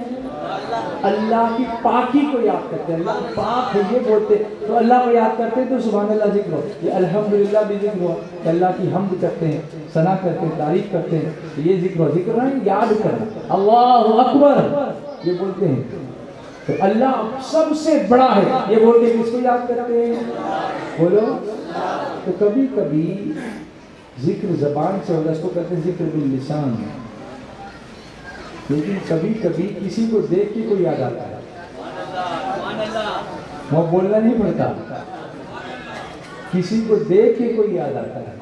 A: اللہ کی پاکی کو یاد کرتے ہیں, اللہ پاک ہے یہ بولتے, تو اللہ کو یاد کرتے ہیں تو سبحان اللہ ذکر ہو. یہ الحمدللہ بھی ذکر ہوا کہ اللہ کی حمد کرتے ہیں, ثنا کرتے ہیں, تعریف کرتے ہیں, یہ ذکر ہو. ذکر ہے یاد کرنا, اللہ اکبر یہ بولتے ہیں. تو اللہ سب سے بڑا ہے یہ بول کے کس کو یاد کرتے ہیں؟ بولو. تو کبھی کبھی ذکر زبان سے ہوگا, اس کو کہتے ہیں ذکر باللسان. لیکن کبھی کبھی کسی کو دیکھ کے کوئی یاد آتا ہے, وہ بولنا نہیں پڑتا, کسی کو دیکھ کے کوئی یاد آتا ہے,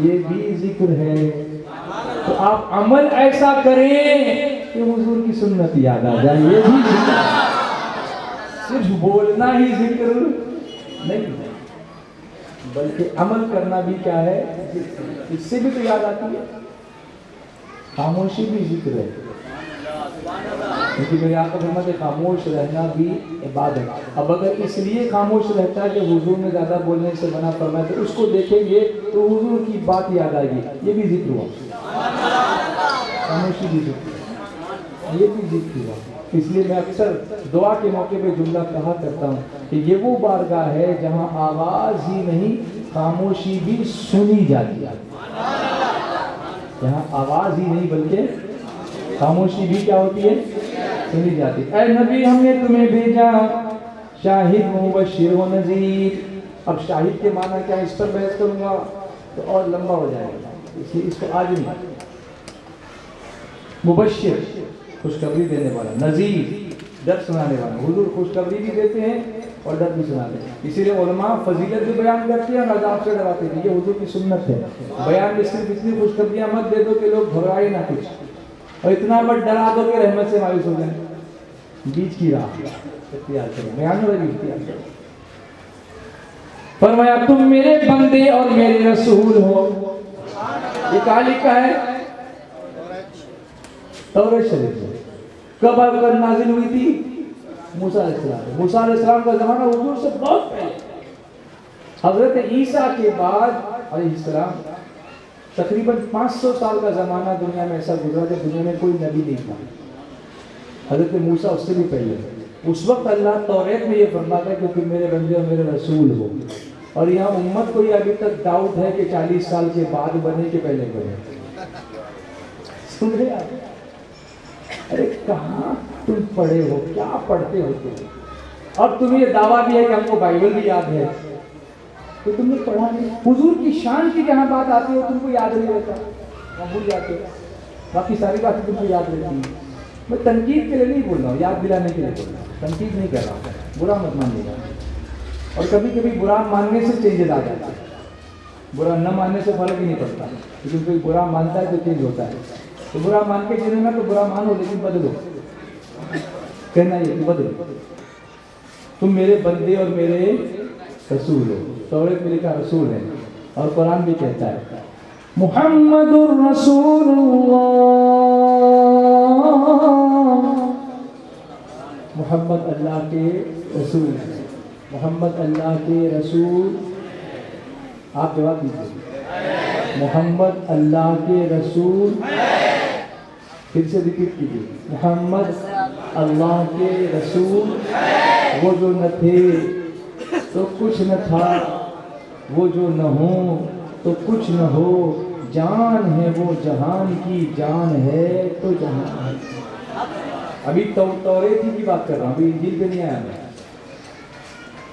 A: یہ بھی ذکر ہے. تو آپ عمل ایسا کریں کہ حضور کی سنت یاد آ جائے, یہ بھی ذکر. صرف بولنا ہی ذکر نہیں بلکہ عمل کرنا بھی کیا ہے, اس سے بھی تو یاد آتی ہے. خاموشی بھی ذکر ہے, کیونکہ میرے آقا فرماتے ہیں خاموش رہنا بھی عبادت. اب اگر اس لیے خاموش رہتا ہے کہ حضور نے زیادہ بولنے سے منع فرمایا, تو اس کو دیکھیں گے تو حضور کی بات یاد آئے گی, یہ بھی ذکر ہوا. خاموشی بھی ذکر ہے, یہ بھی ذکر ہوا. اس لیے میں اکثر دعا کے موقع پہ جملہ کہا کرتا ہوں کہ یہ وہ بارگاہ ہے جہاں آواز ہی نہیں خاموشی بھی سنی جاتی ہے. یہاں آواز ہی نہیں بلکہ خاموشی بھی کیا ہوتی ہے, سنی جاتی. اے نبی ہم نے تمہیں بھیجا شاہد مبشر و نذیر. اب شاہد کے معنی کیا, اس پر بحث کروں گا تو اور لمبا ہو جائے گا, اس لیے اس کو آج نہیں. مبشر خوشخبری دینے والا, نذیر ڈر سنانے والا. حضور خوشخبری بھی دیتے ہیں اور ڈر بھی سناتے ہیں. اسی لیے علماء فضیلت بھی بیان کرتے ہیں اور عذاب سے ڈراتے ہیں. یہ حضور کی سنت ہے. بیان میں صرف اتنی خوشخبریاں مت دے دو کہ لوگ گھبرائے نہ کچھ, اور اتنا مت ڈرا دو کہ رحمت سے مایوس ہو جائیں. بیچ کی راہ اختیار کرو, بیان میں بھی اختیار کرو. فرمایا تم میرے بندے اور میرے رسول ہو. یہ کہاں لکھا ہے؟ تورات شریف میں. کب نازل ہوئی تھی؟ موسیٰ علیہ السلام. موسیٰ علیہ السلام کا زمانہ حضور سے بہت پہلے. حضرت عیسیٰ کے بعد علیہ السلام تقریباً 500 سال کا زمانہ دنیا میں ایسا گزرا کہ دنیا میں کوئی نبی نہیں تھا. حضرت موسیٰ اس سے بھی پہلے. اس وقت اللہ توریت میں یہ فرماتا ہے کہ تم میرے بندے اور میرے رسول ہو. اور یہاں امت کو یہ ابھی تک ڈاؤٹ ہے کہ 40 سال کے بعد بنے کہ پہلے بنے. سن رہے آپ؟ ارے کہاں تم پڑھے ہو, کیا پڑھتے ہو تم؟ اور تمہیں یہ دعویٰ بھی ہے کہ ہم کو بائبل بھی یاد ہے, تو تم نے پڑھا نہیں. حضور کی شان کی جہاں بات آتی ہے تم کو یاد نہیں رہتا, ہم بھول جاتے ہو. باقی ساری باتیں تم کو یاد رہتی ہیں. میں تنقید کے لیے نہیں بول رہا ہوں, یاد دلانے کے لیے بول رہا ہوں. تنقید نہیں کر رہا ہوں, برا مت مانیے گا. اور کبھی کبھی برا ماننے سے چینجز آ جاتا ہے, برا نہ ماننے سے فرق ہی نہیں پڑتا. لیکن کوئی برا مانتا ہے تو چینج ہوتا ہے. تو برا مان کے چلے نا تو برا مانو لیکن بدلو. کہنا یہ کہ بدلو, تم میرے بندے اور میرے رسول ہو. توریت میں لکھا رسول ہے, اور قرآن بھی کہتا ہے محمد الرسول اللہ. محمد اللہ کے رسول ہیں, محمد اللہ کے رسول. آپ جواب دیجیے. محمد اللہ کے رسول. پھر سے ذکر کیجیے. محمد اللہ کے رسول. وہ جو نہ تھے تو کچھ نہ تھا, وہ جو نہ ہو تو کچھ نہ ہو. جان ہے وہ جہان کی جان ہے تو جہان ہے. ابھی توریت کی بات کر رہا ہوں, ابھی انجیل پہ نہیں آیا میں,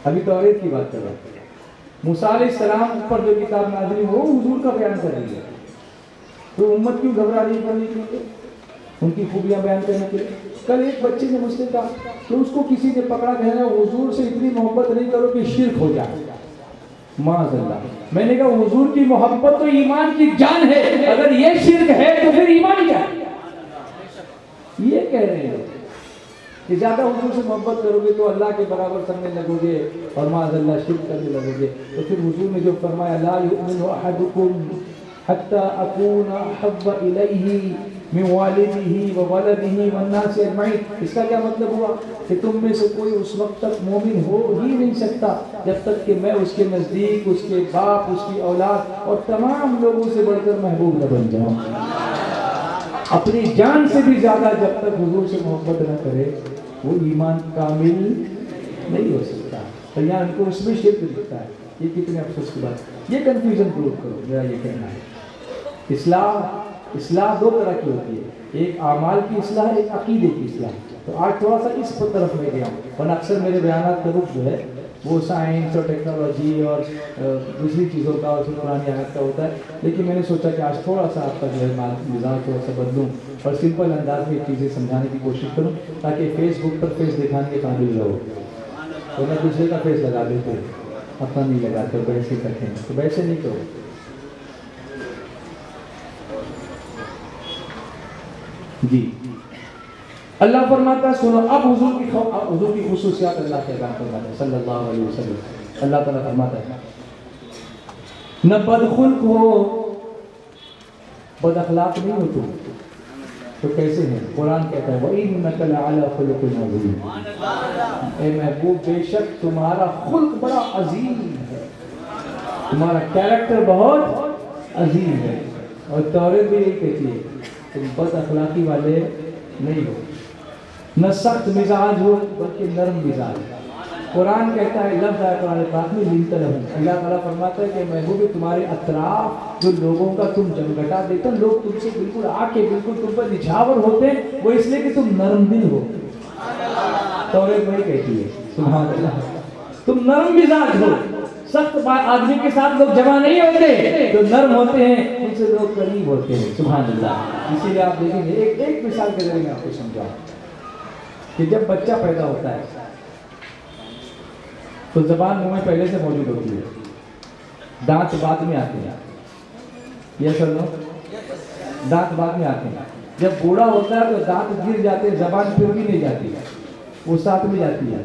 A: ابھی توریت کی بات کر رہا ہوں. موسیٰ علیہ السلام پر جو کتاب نازل ہوئی وہ حضور کا بیان کر رہی ہے. تو امت کیوں گھبرا رہی پڑھنے کے لیے, ان کی خوبیاں بیان کرنے کے لیے. کل ایک بچے نے مجھ سے کہا کہ اس کو کسی نے پکڑا کہ حضور سے اتنی محبت نہیں کرو کہ شرک ہو جائے. معاذ اللہ. میں نے کہا حضور کی محبت تو ایمان کی جان ہے, اگر یہ شرک ہے تو پھر ایمان کیا ہے؟ یہ کہہ رہے ہیں کہ زیادہ حضور سے محبت کرو گے تو اللہ کے برابر سمجھنے لگو گے اور معاذ اللہ شرک کرنے لگو گے. تو پھر حضور نے جو فرمایا لا یؤمن احدکم حتی اکون احب الیہ من والدہ وولدہ والناس اجمعین. اس کا کیا مطلب ہوا کہ تم میں سے کوئی اس وقت تک مومن ہو ہی نہیں سکتا جب تک کہ میں اس کے نزدیک, اس کے باپ, اس کی اولاد اور تمام لوگوں سے بڑھ کر محبوب نہ بن جاؤں. اپنی جان سے بھی زیادہ جب تک حضور سے محبت نہ کرے وہ ایمان کامل نہیں ہو سکتا. تو یہاں ان کو اس میں شرک دکھتا ہے. یہ کتنے افسوس کی بات. یہ کنفیوژن دور کرو. میرا یہ کہنا ہے اصلاح دو طرح کی ہوتی ہے. ایک اعمال کی اصلاح, ایک عقیدے کی اصلاح. تو آج تھوڑا سا اس طرف میں گیا ہوں, ورنہ اکثر میرے بیانات کا رخ جو ہے وہ سائنس اور ٹیکنالوجی اور دوسری چیزوں کا اور پرانی آیت کا ہوتا ہے. لیکن میں نے سوچا کہ آج تھوڑا سا آپ کا جو ہے مزاج تھوڑا سا بدلوں اور سمپل انداز میں چیزیں سمجھانے کی کوشش کروں, تاکہ فیس بک پر فیس دکھانے کے قابل رہو. ورنہ دوسرے کا فیس لگا دیتے, اپنا نہیں لگاتے, ویسے ہی کرتے ہیں. تو ویسے نہیں کرو. جی اللہ فرماتا ہے سنو. اب حضور کی خصوصیات اللہ کے بیان فرماتا ہے صلی اللہ علیہ وسلم. اللہ تعالیٰ فرماتا ہے نہ بدخلق ہو, بد اخلاق نہیں ہو تم. تو کیسے ہیں؟ قرآن کہتا ہے وَإِنَّكَ لَعَلَىٰ خُلُقٍ عَظِيمٍ. اے محبوب بے شک تمہارا خلق بڑا عظیم ہے, تمہارا کیریکٹر بہت عظیم ہے. اور تورات بھی یہی کہتی ہے تم بد اخلاقی والے نہیں ہو, نہ سخت مزاج ہو بلکہ نرم مزاج. قرآن کہتا ہے لفظ ہے قرآن پاک میں لنتا رہو. اللہ تعالیٰ فرماتا ہے کہ محبوب تمہارے اطراف جو لوگوں کا تم جمگٹا دیتے ہیں, لوگ تم سے بالکل آ کے بالکل تم پر نچھاور ہوتے ہیں, وہ اس لیے کہ تم نرم دل ہو. تورات وہی کہتی ہے سبحان اللہ, تم نرم مزاج ہو. سخت آدمی کے ساتھ لوگ جمع نہیں ہوتے, جو نرم ہوتے ہیں ان سے لوگ قریب ہوتے ہیں. سبحان اللہ. اسی لیے آپ دیکھیں گے ایک مثال کے ذریعے میں آپ کو سمجھاؤں کہ جب بچہ پیدا ہوتا ہے تو زبان منہ میں پہلے سے موجود ہوتی ہے, دانت بعد میں آتے ہیں. یہ سر لو, دانت بعد میں آتے ہیں. جب بوڑھا ہوتا ہے تو دانت گر جاتے ہیں, زبان پھر بھی نہیں جاتی ہے, وہ ساتھ میں جاتی ہے.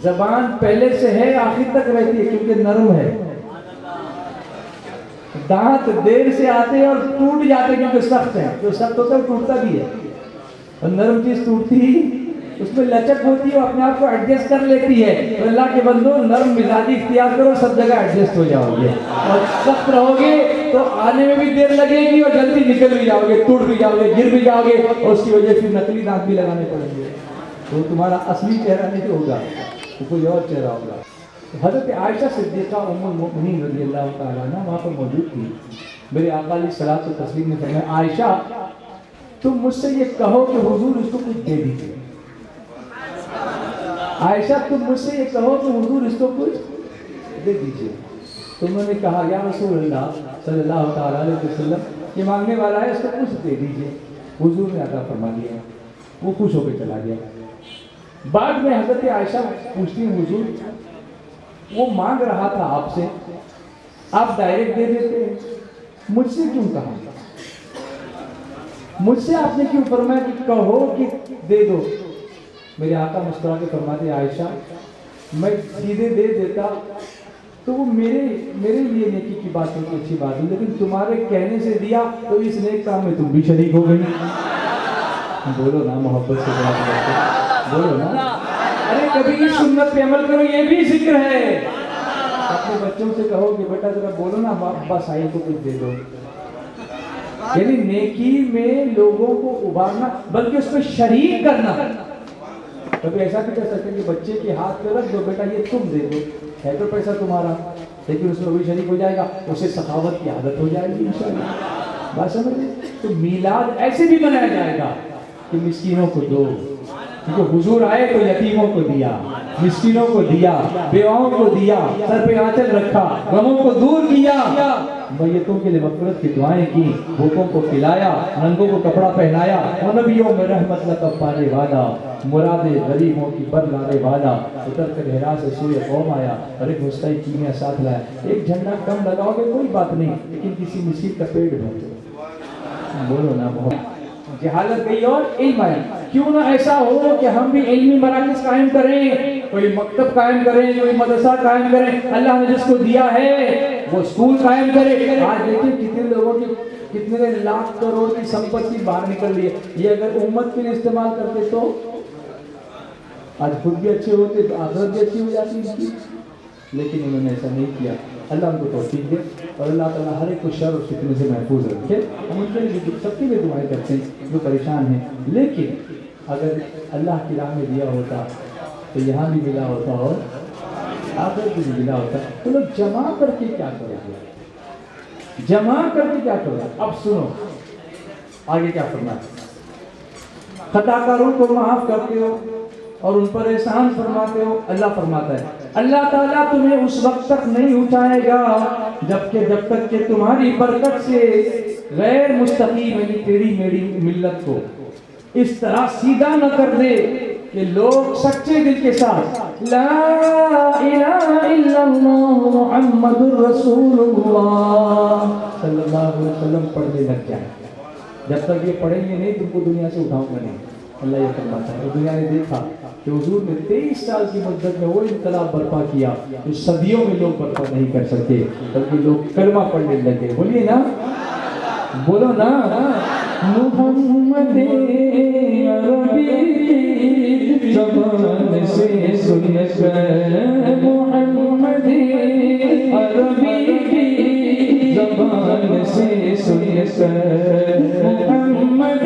A: زبان پہلے سے ہے آخر تک رہتی ہے کیونکہ نرم ہے. دانت دیر سے آتے ہیں اور ٹوٹ جاتے ہیں کیونکہ سخت ہے. جو سخت ہوتا ہے وہ ٹوٹتا بھی ہے, اور نرم چیز ٹوٹتی ہی, اس میں لچک ہوتی ہے, وہ اپنے آپ کو ایڈجسٹ کر لیتی ہے. تو اللہ کے بندو نرم مزاجی اختیار کرو, سب جگہ ایڈجسٹ ہو جاؤ گے. اور سخت رہو گے تو آنے میں بھی دیر لگے گی اور جلدی نکل بھی جاؤ گے, ٹوٹ بھی جاؤ گے, گر بھی جاؤ گے, اور اس کی وجہ سے نقلی دانت بھی لگانے پڑیں گے. تو تمہارا اصلی چہرہ نہیں ہوگا, تو کوئی اور چہرہ ہوگا. حضرت عائشہ صدیقہ ام المؤمنین رضی اللہ تعالیٰ عنہ وہاں پر موجود تھی. میرے آقا علیہ الصلوۃ والتسلیم نے فرمایا عائشہ تم مجھ سے یہ کہو کہ حضور اس کو کچھ دے دیجیے. عائشہ تم مجھ سے یہ کہو کہ حضور اس کو کچھ دے دیجیے. تو انہوں نے کہا یا رسول اللہ صلی اللہ تعالیٰ علیہ وسلم, یہ مانگنے والا ہے, اس کو کچھ دے دیجیے. حضور نے عطا فرما دیا, وہ خوش ہو کے چلا گیا. بعد میں حضرت عائشہ پوچھتی ہیں حضور وہ مانگ رہا تھا آپ سے, آپ ڈائریکٹ دے دیتے ہیں, مجھ سے کیوں کہا, مجھ سے آپ نے کیوں فرمایا کہ کہو کہ دے دو. میرے آقا مسکرا کے فرماتے عائشہ میں سیدھے دے دیتا تو وہ میرے لیے نیکی کی بات ہوتی, اچھی بات ہے, لیکن تمہارے کہنے سے دیا تو اس نیک کام میں تم بھی شریک ہو گئی. بولو نا محبت سے بولو نا. ارے کبھی اس سنت پہ عمل کرو, یہ بھی ذکر ہے. اپنے بچوں سے کہو کہ بیٹا ذرا بولو نا ابا سائی کو کچھ دے دو. یعنی نیکی میں لوگوں کو ابھارنا بلکہ اس پہ شریک کرنا. کبھی ایسا بھی کر سکتے کہ بچے کے ہاتھ پہ رکھ دو, بیٹا یہ تم دے دو, ہے تو پیسہ تمہارا, لیکن اس میں بھی شریک ہو جائے گا, اسے سخاوت کی عادت ہو جائے گی انشاءاللہ. بات سمجھ لیں. تو میلاد ایسے بھی منایا جائے گا کہ مسکینوں کو دو, کیونکہ حضور آئے تو یتیموں کو دیا, مسکینوں کو دیا, بیواؤں کو دیا, سر پہ آنچل رکھا, غموں کو دور کیا, میتوں کے لیے مغفرت کی دعائیں کی, بھوکوں کو کھلایا, ننگوں کو کپڑا پہنایا, اور نبیوں میں رحمت لقب پانے والا, مراد غریبوں کی بر لانے والا, اتر کر حرا سے سوئے قوم آیا, اور ایک مستعد چینیاں ساتھ لایا. ایک جھنڈا کم لگاؤ گے کوئی بات نہیں, لیکن کسی مسکین کا پیٹ بھر دو. بولو نا بہت. جہالت گئی اور علم آیا. کیوں نہ ایسا ہو کہ ہم بھی علمی مراکز قائم کریں, کوئی مکتب قائم کریں, کوئی مدرسہ قائم کریں, اللہ نے جس کو دیا ہے وہ اسکول قائم کرے. آج دیکھیں کتنے لوگوں کی کتنے لاکھ کروڑ کی سمپتی باہر نکل رہی ہے. یہ اگر امت کے لیے استعمال کرتے تو آج خود بھی اچھے ہوتے, تو آخرت بھی اچھی ہو جاتی اس کی, لیکن انہوں نے ایسا نہیں کیا. اللہ ان کو توفیق دے, اور اللہ تعالیٰ ہر ایک کو شر اور فتنے سے محفوظ رکھے. ہم ان کے لیے سب کے لیے دعائیں کرتے ہیں جو پریشان ہیں. لیکن
B: اگر اللہ کی راہ میں دیا ہوتا تو یہاں بھی ملا ہوتا اور آخرت بھی ملا ہوتا. تو لوگ جمع کر کے کیا کرو گے؟ جمع کر کے کیا کرو گے؟ اب سنو آگے کیا فرمایا. خطا کاروں کو معاف کرتے ہو اور ان پر احسان فرماتے ہو. اللہ فرماتا ہے اللہ تعالیٰ تمہیں اس وقت تک نہیں اٹھائے گا جب تک کہ تمہاری برکت سے غیر مستقیم یعنی ٹیڑھی میڑھی ملت کو اس طرح سیدھا نہ کر دے کہ لوگ سچے دل کے ساتھ لا الہ الا اللہ محمد رسول اللہ صلی اللہ علیہ وسلم پڑھنے لگ جائیں. جب تک یہ پڑھیں گے نہیں تم کو دنیا سے اٹھاؤں گا نہیں. اللہ یہ فرماتا ہے. دنیا نے دیکھا کہ حضور نے 23 سال کی مدت میں وہ انقلاب برپا کیا جو صدیوں میں لوگ برپا نہیں کر سکے بلکہ لوگ کلمہ پڑھنے لگے. بولیے نا, بولو نا. محمد عربی زبان سے سن کر محمد عربی زبان سے سن کر محمد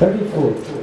B: 34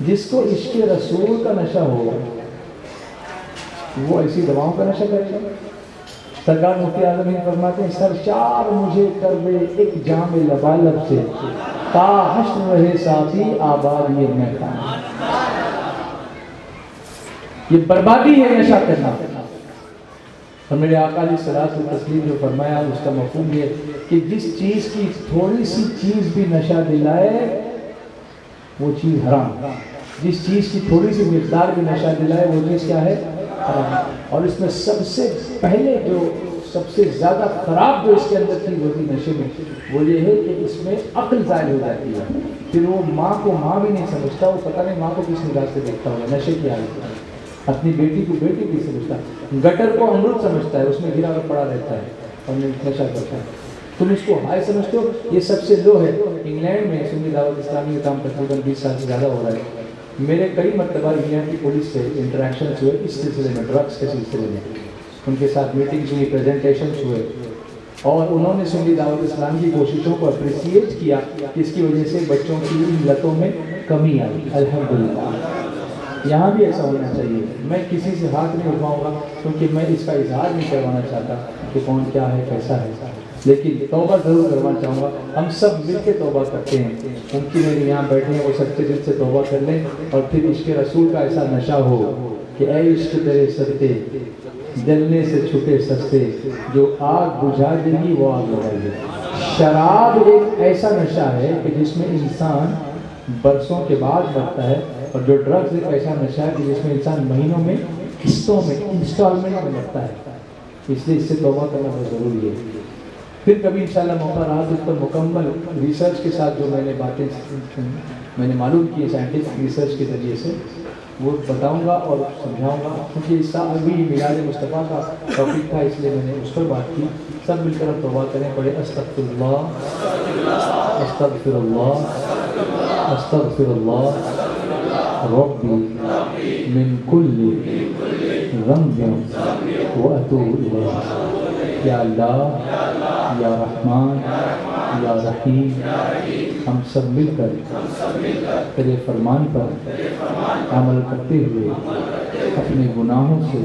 B: جس کو عشق رسول کا نشہ ہو وہ ایسی دواؤں کا نشہ کرے گا؟ سرکار مفتی اعظم ہند فرماتے ہیں سرشار مجھے کر دے ایک جام لبالب سے تا حشر رہے ساتھی آباد یہ میدان. یہ بربادی ہے نشہ کرنا. اور میرے آقا علیہ الصلوۃ والتسلیم جو فرمایا اس کا مفہوم یہ کہ جس چیز کی تھوڑی سی چیز بھی نشہ دلائے وہ چیز حرام. جس چیز کی تھوڑی سی مقدار بھی نشہ دلائے وہ چیز کیا ہے؟ حرام. اور اس میں سب سے پہلے جو سب سے زیادہ خراب جو اس کے اندر چیز ہوتی نشے میں وہ یہ ہے کہ اس میں عقل ضائع ہو جاتی ہے. پھر وہ ماں کو ماں بھی نہیں سمجھتا, وہ پتہ نہیں ماں کو کس نگاہ سے دیکھتا ہوگا نشے کی حالت میں. اپنی بیٹی کو بیٹی بھی سمجھتا ہے, گٹر کو امرود سمجھتا ہے, اس میں گرا ہوا پڑا رہتا ہے اور نشہ کرتا ہے. تم اس کو ہائی سمجھتے ہو, یہ سب سے لو ہے. انگلینڈ میں سنی دعوت اسلامی کا کام تقریباً 20 سال سے زیادہ ہو رہا ہے. میرے کئی مرتبہ انگلینڈ کی پولیس سے انٹریکشنز ہوئے اس سلسلے میں, ڈرگس کے سلسلے میں. ان کے ساتھ میٹنگز ہوئی, پریزنٹیشنز ہوئے, اور انہوں نے سنی دعوت اسلام کی کوششوں کو اپریسیٹ کیا جس کی وجہ سے بچوں کی ان لتوں میں کمی آئی. الحمدللہ یہاں بھی ایسا ہونا چاہیے. میں کسی سے ہاتھ نہیں اٹھاؤں گا کیونکہ میں اس کا اظہار نہیں کروانا چاہتا کہ کون کیا ہے کیسا ہے, لیکن توبہ ضرور کروانا چاہوں گا. ہم سب مل کے توبہ کرتے ہیں. ممکن ہے یہاں بیٹھے ہیں وہ سچے دل سے توبہ کر لیں اور پھر عشق رسول کا ایسا نشہ ہو کہ اے عشق تیرے سستے جلنے سے چھٹے سستے, جو آگ بجھا دیں گی وہ آگ لگائیے. شراب ایک ایسا نشہ ہے کہ جس میں انسان برسوں کے بعد مرتا ہے, اور جو ڈرگز ایک ایسا نشہ ہے کہ جس میں انسان مہینوں میں, قسطوں میں, انسٹالمنٹ میں مرتا ہے. اس لیے اس سے توبہ کرنا بہت ضروری ہے. پھر کبھی انشاءاللہ موقع رہا تو اس پر مکمل ریسرچ کے ساتھ جو میں نے باتیں میں نے معلوم کی سائنٹفک ریسرچ کے ذریعے سے وہ بتاؤں گا اور سمجھاؤں گا, کیونکہ اس سال ابھی میلاد مصطفیٰ کا ٹاپک تھا اس لیے میں نے اس پر بات کی. سب مل کر ہم توبہ کریں, پڑھے استغفر اللہ استغفر اللہ استغفر اللہ ربی من کل ذنب واتوب الیہ. یا اللہ, یا رحمان, یا رحیم, ہم سب مل کر تیرے فرمان پر عمل کرتے ہوئے اپنے گناہوں سے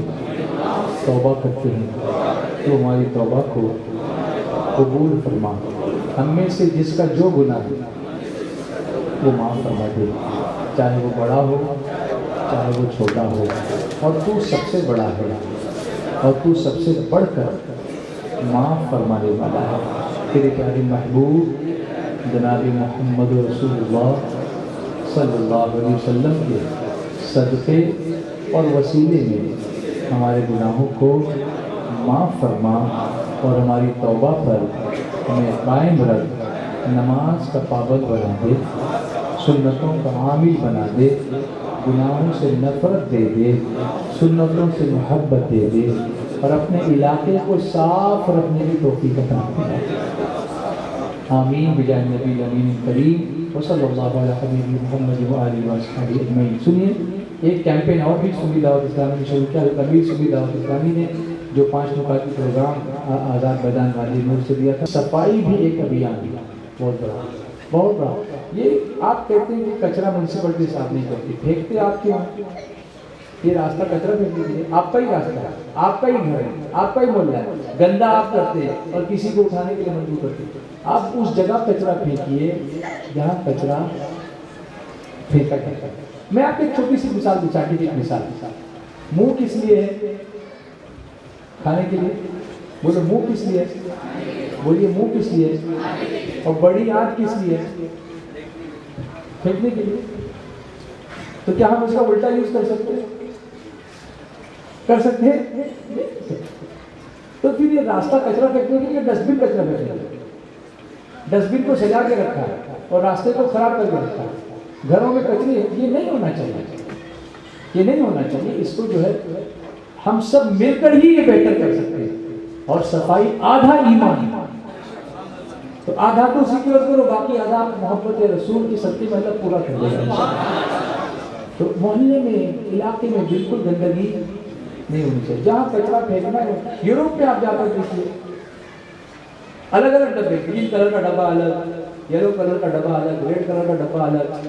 B: توبہ کرتے ہیں. تو ہماری توبہ کو قبول فرما. ہم میں سے جس کا جو گناہ ہے وہ معاف فرما دے, چاہے وہ بڑا ہو چاہے وہ چھوٹا ہو. اور تو سب سے بڑا ہے اور تو سب سے بڑھ کر معاف فرمانے والا ہے. تیرے پیارے محبوب جناب محمد رسول اللہ صلی اللہ علیہ وسلم کے صدقے اور وسیلے میں ہمارے گناہوں کو معاف فرما اور ہماری توبہ پر ہمیں قائم رکھ. نماز کا پابند بنا دے, سنتوں کا عامل بنا دے, گناہوں سے نفرت دے دے, سنتوں سے محبت دے دے, اور اپنے علاقے کو صاف رکھنے کی توفیق عطا فرما. آمین بجاہ نبی الامین کریم وصلی اللہ علیہ حبیب محمد وآلہ وصحبہ اجمعین. سنیے ایک کیمپین اور بھی سنی دعوت اسلامی نے شروع کیا. کبیر سنی دعوت اسلامی نے جو 5 نکاتی پروگرام آزاد میدان والی نور سے دیا تھا. صفائی بھی ایک ابھیان دیا, بہت بڑا بہت بڑا. یہ آپ کہتے ہیں کہ کچرا میونسپلٹی صاف نہیں کرتی, پھینکتے آپ کیوں؟ یہ راستہ کچرا پھینکنے کے لیے آپ کا ہی راستہ ہے, آپ کا ہی گھر ہے, آپ کا ہی محلہ ہے. گندا آپ کرتے ہیں اور کسی کو اٹھانے کے لیے مجبور کرتے ہیں. آپ اس جگہ کچرا پھینکیے جہاں کچرا پھینکا جاتا ہے. میں آپ کو ایک چھوٹی سی مثال دوں, سائنٹیفک مثال. منہ کس لیے ہے؟ کھانے کے لیے. بولو منہ کس لیے ہے؟ بولیے منہ کس لیے ہے؟ اور بڑی آنکھ کس لیے ہے؟ پھینکنے کے لیے. تو کیا ہم اس کا الٹا یوز کر سکتے ہیں؟ کر سکتے ہیں. تو پھر یہ راستہ کچرا پھینکنے کے لیے ڈسٹ بن کچرا پھینکنے, ڈسٹ بن کو سجا کے رکھا ہے اور راستے کو خراب کر کے رکھا ہے. گھروں میں کچرے, یہ نہیں ہونا چاہیے, یہ نہیں ہونا چاہیے. اس کو جو ہے ہم سب مل کر ہی یہ بہتر کر سکتے ہیں. اور صفائی آدھا ایمان, تو آدھا تو سیکھو کرو, باقی آدھا محبت رسول کی سچی مطلب پورا کر دے گا. تو محلے میں, علاقے میں بالکل گندگی نہیں ہونی چاہیے. جہاں کچرا پھینکنا ہے, یوروپ میں آپ جا کر دیکھیے الگ الگ ڈبے, گرین کلر کا ڈبہ الگ, یلو کلر کا ڈبہ الگ, ریڈ کلر کا ڈبہ الگ,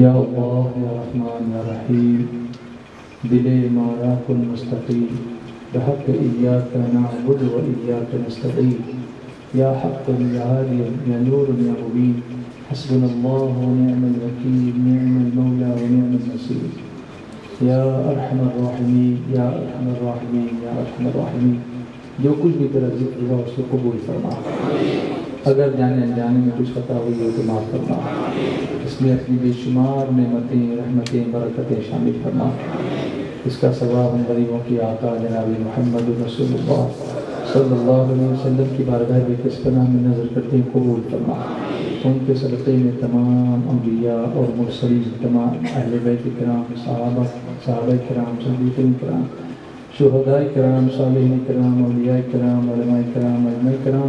B: یا اللہ یا رحمان یا رحیم دل مارا کن مستقیم بحق ایاک نعبد و ایاک نستعین یا حق یا ہادی یا نور یا مبین حسبنا اللہ و نعم الوکیل نعم المولا و نعم النصیر یا ارحم الراحمین یا ارحم الراحمین یا ارحم الراحمین. جو کچھ بھی تیرا ذکر ہوا اس کو قبول فرما. اگر جانے انجانے میں کچھ خطا ہوئی ہو تو معاف فرما. اس میں اپنی بے شمار نعمتیں رحمتیں برکتیں شامل فرما. اس کا ثواب ہم غریبوں کی آقا جناب محمد رسول اللہ صلی اللہ علیہ وسلم کی بارگاہ بے کس پناہ میں نظر کرتے ہیں قبول فرما. ان کے صدقے میں تمام انبیاء اور مرسلین، تمام اہل بیت کرام، صحابہ کرام، صدیقین کرام، شہداء کرام، صالحین کرام، اولیاء کرام، علماء کرام، علماء کرام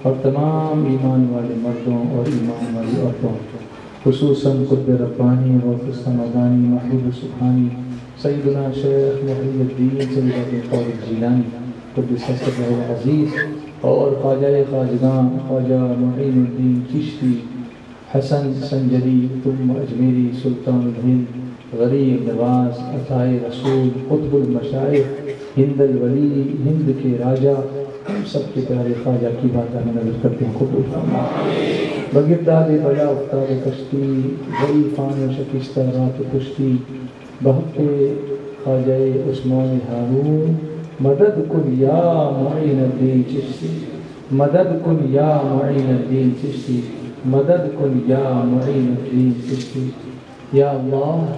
B: اور تمام ایمان والے مردوں اور ایمان والی عورتوں، خصوصاً قطب ربانی اور سمدانی محبوب سبحانی سیدنا شیخ محی الدین سید عبد القادر جیلانی قدس سرہ العزیز اور خواجہ خواجگان خواجہ معین الدین چشتی حسن سنجری تم اجمیری سلطان الہند غریب نواز عطائے رسول قطب المشائخ ہند الولی ہند کے راجہ ہم سب کے پیارے خواجہ کی باتیں نظر کرتے ہیں قبول فرما بگرداد بلا افتاد کشتی ضعیفان و شکستہ رات کشتی بحق خواجہ عثمان ہارون مدد کن یا معین الدین چشتی مدد کن یا معین الدین چشتی مدد کن یا معین الدین چشتی یا اللہ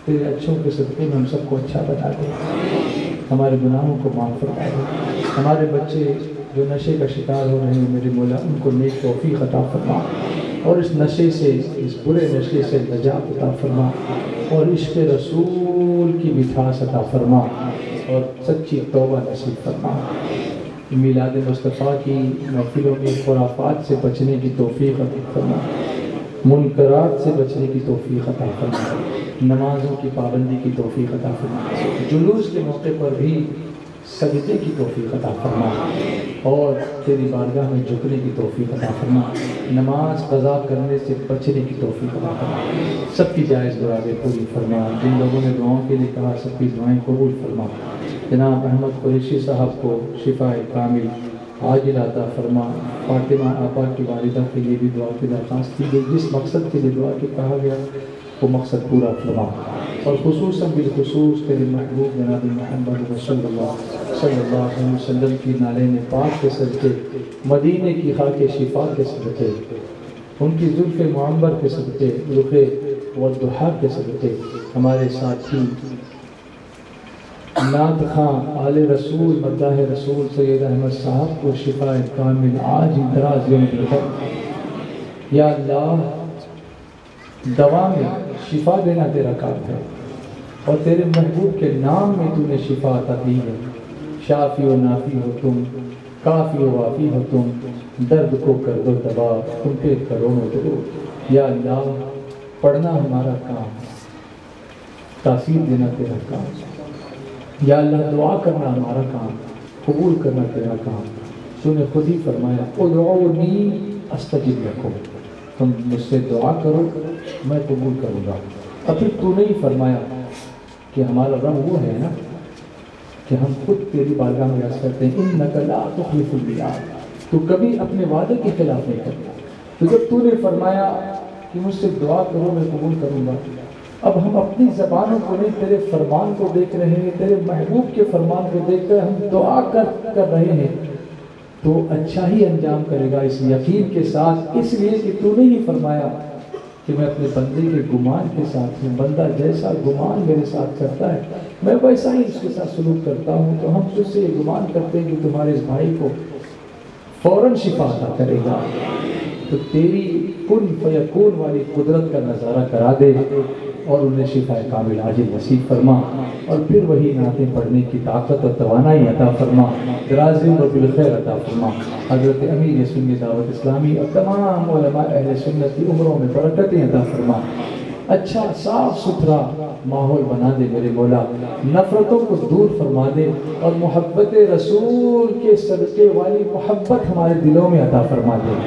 B: تیرے اچھوں کے صدقے میں ہم سب کو اچھا بنا دے ہمارے گناہوں کو معاف فرما دے ہمارے بچے جو نشے کا شکار ہو رہے ہیں میرے مولا ان کو نیک توفیق عطا فرما اور اس نشے سے اس برے نشے سے نجات عطا فرما اور عشق رسول کی مٹھاس عطا فرما اور سچی توبہ نصیب فرما میلاد مصطفیٰ کی محفلوں میں خرافات سے بچنے کی توفیق عطا فرما منکرات سے بچنے کی توفیق عطا فرما نمازوں کی پابندی کی توفیق عطا فرما جلوس کے موقع پر بھی سجدے کی توفیق عطا فرما اور تیری بارگاہ میں جھکنے کی توفیق عطا فرما نماز قضا کرنے سے بچنے کی توفیق عطا فرما سب کی جائز دعائیں پوری فرما جن لوگوں نے دعاؤں کے لیے کہا سب کی دعائیں قبول فرما جناب احمد قریشی صاحب کو شفاء کامل عاجل عطا فرما فاطمہ آپا کی والدہ کے لیے بھی دعا کی درخواست کی گئی جس مقصد کے لیے دعا کے کہا گیا وہ مقصد پورا فرما اور خصوصاً بالخصوص تیرے محبوب جناب محمد صلی اللہ علیہ وسلم کی نالین پاک کے صدقے مدینے کی خاک شفا کے صدقے ان کی زلف معمبر کے صدقے رخ والضحا کے صدقے ہمارے ساتھی نعت خان آل رسول مداح رسول سید احمد صاحب کو شفاء کامل آج دراز یوم القیامت یا اللہ دوا میں شفا دینا تیرا کام ہے اور تیرے محبوب کے نام میں تو نے شفا عطا دی ہے شافی و نافی ہو تم کافی و وافی ہو تم درد کو کر دو دوا تم پہ کروڑوں درود یا اللہ پڑھنا ہمارا کام تاثیر دینا تیرا کام یا اللہ دعا کرنا ہمارا کام قبول کرنا تیرا کام تو نے خود ہی فرمایا ادعونی استجب لکم تم مجھ سے دعا کرو میں قبول کروں گا اور پھر تو نے ہی فرمایا کہ ہمارا رب وہ ہے نا کہ ہم خود تیری بارگاہ میں عرض کرتے ہیں انک لا تخلف المیعاد تو کبھی اپنے وعدے کے خلاف نہیں کرتا تو جب تو نے فرمایا کہ مجھ سے دعا کرو میں قبول کروں گا اب ہم اپنی زبانوں کو نہیں تیرے فرمان کو دیکھ رہے ہیں تیرے محبوب کے فرمان کو دیکھ کر ہم دعا کر رہے ہیں تو اچھا ہی انجام کرے گا اس یقین کے ساتھ اس لیے کہ تو نے ہی فرمایا کہ میں اپنے بندے کے گمان کے ساتھ ہوں بندہ جیسا گمان میرے ساتھ کرتا ہے میں ویسا ہی اس کے ساتھ سلوک کرتا ہوں تو ہم تجھ سے یہ گمان کرتے ہیں کہ تمہارے اس بھائی کو فوراً شفا عطا کرے گا تو تیری کن فیکون والی قدرت کا نظارہ کرا دے اور انہیں شفا کامل عاجل نصیب فرما اور پھر وہی نعتیں پڑھنے کی طاقت اور توانائی عطا فرما دراز عمر بالخیر عطا فرما حضرت امیر سنی دعوت اسلامی اور تمام علماء اہل سنت کی عمروں میں برکتیں عطا فرما اچھا صاف ستھرا ماحول بنا دے میرے مولا نفرتوں کو دور فرما دے اور محبت رسول کے صدقے والی محبت ہمارے دلوں میں عطا فرما دے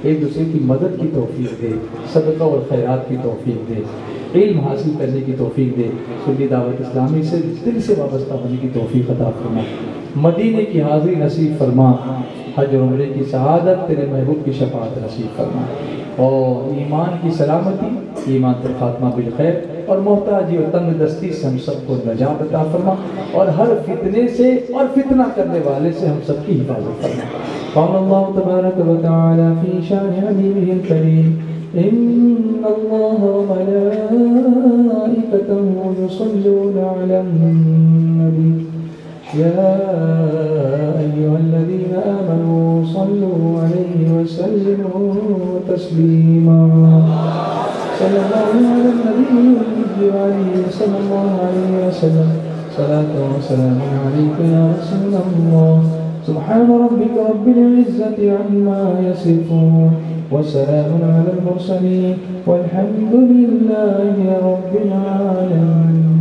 B: ایک دوسرے کی مدد کی توفیق دے صدقہ اور خیرات کی توفیق دے علم حاصل کرنے کی توفیق دے سنی دعوت اسلامی سے دل سے وابستہ ہونے کی توفیق عطا فرما مدینے کی حاضری نصیب فرما حج اور عمرے کی سعادت تیرے محبوب کی شفاعت نصیب فرما اور ایمان کی سلامتی ایمان پر خاتمہ بالخیر اور محتاجی اور تنگ دستی سے ہم سب کو نجات عطا فرما اور ہر فتنے سے اور فتنہ کرنے والے سے ہم سب کی حفاظت فرما قال اللہ تبارک و تعالی فی شان حبیبہ الکریم ان اللہ وملائکتہ یصلون علی النبی یا ایہا الذین آمنوا صلوا علیہ وسلموا تسلیما صلی اللہ علی النبی وآلہ صلی اللہ علیہ وسلم صلاة و سلام علیک یا رسول اللہ سبحان ربك رب العزة عما يصفون وسلام على المرسلين والحمد لله رب العالمين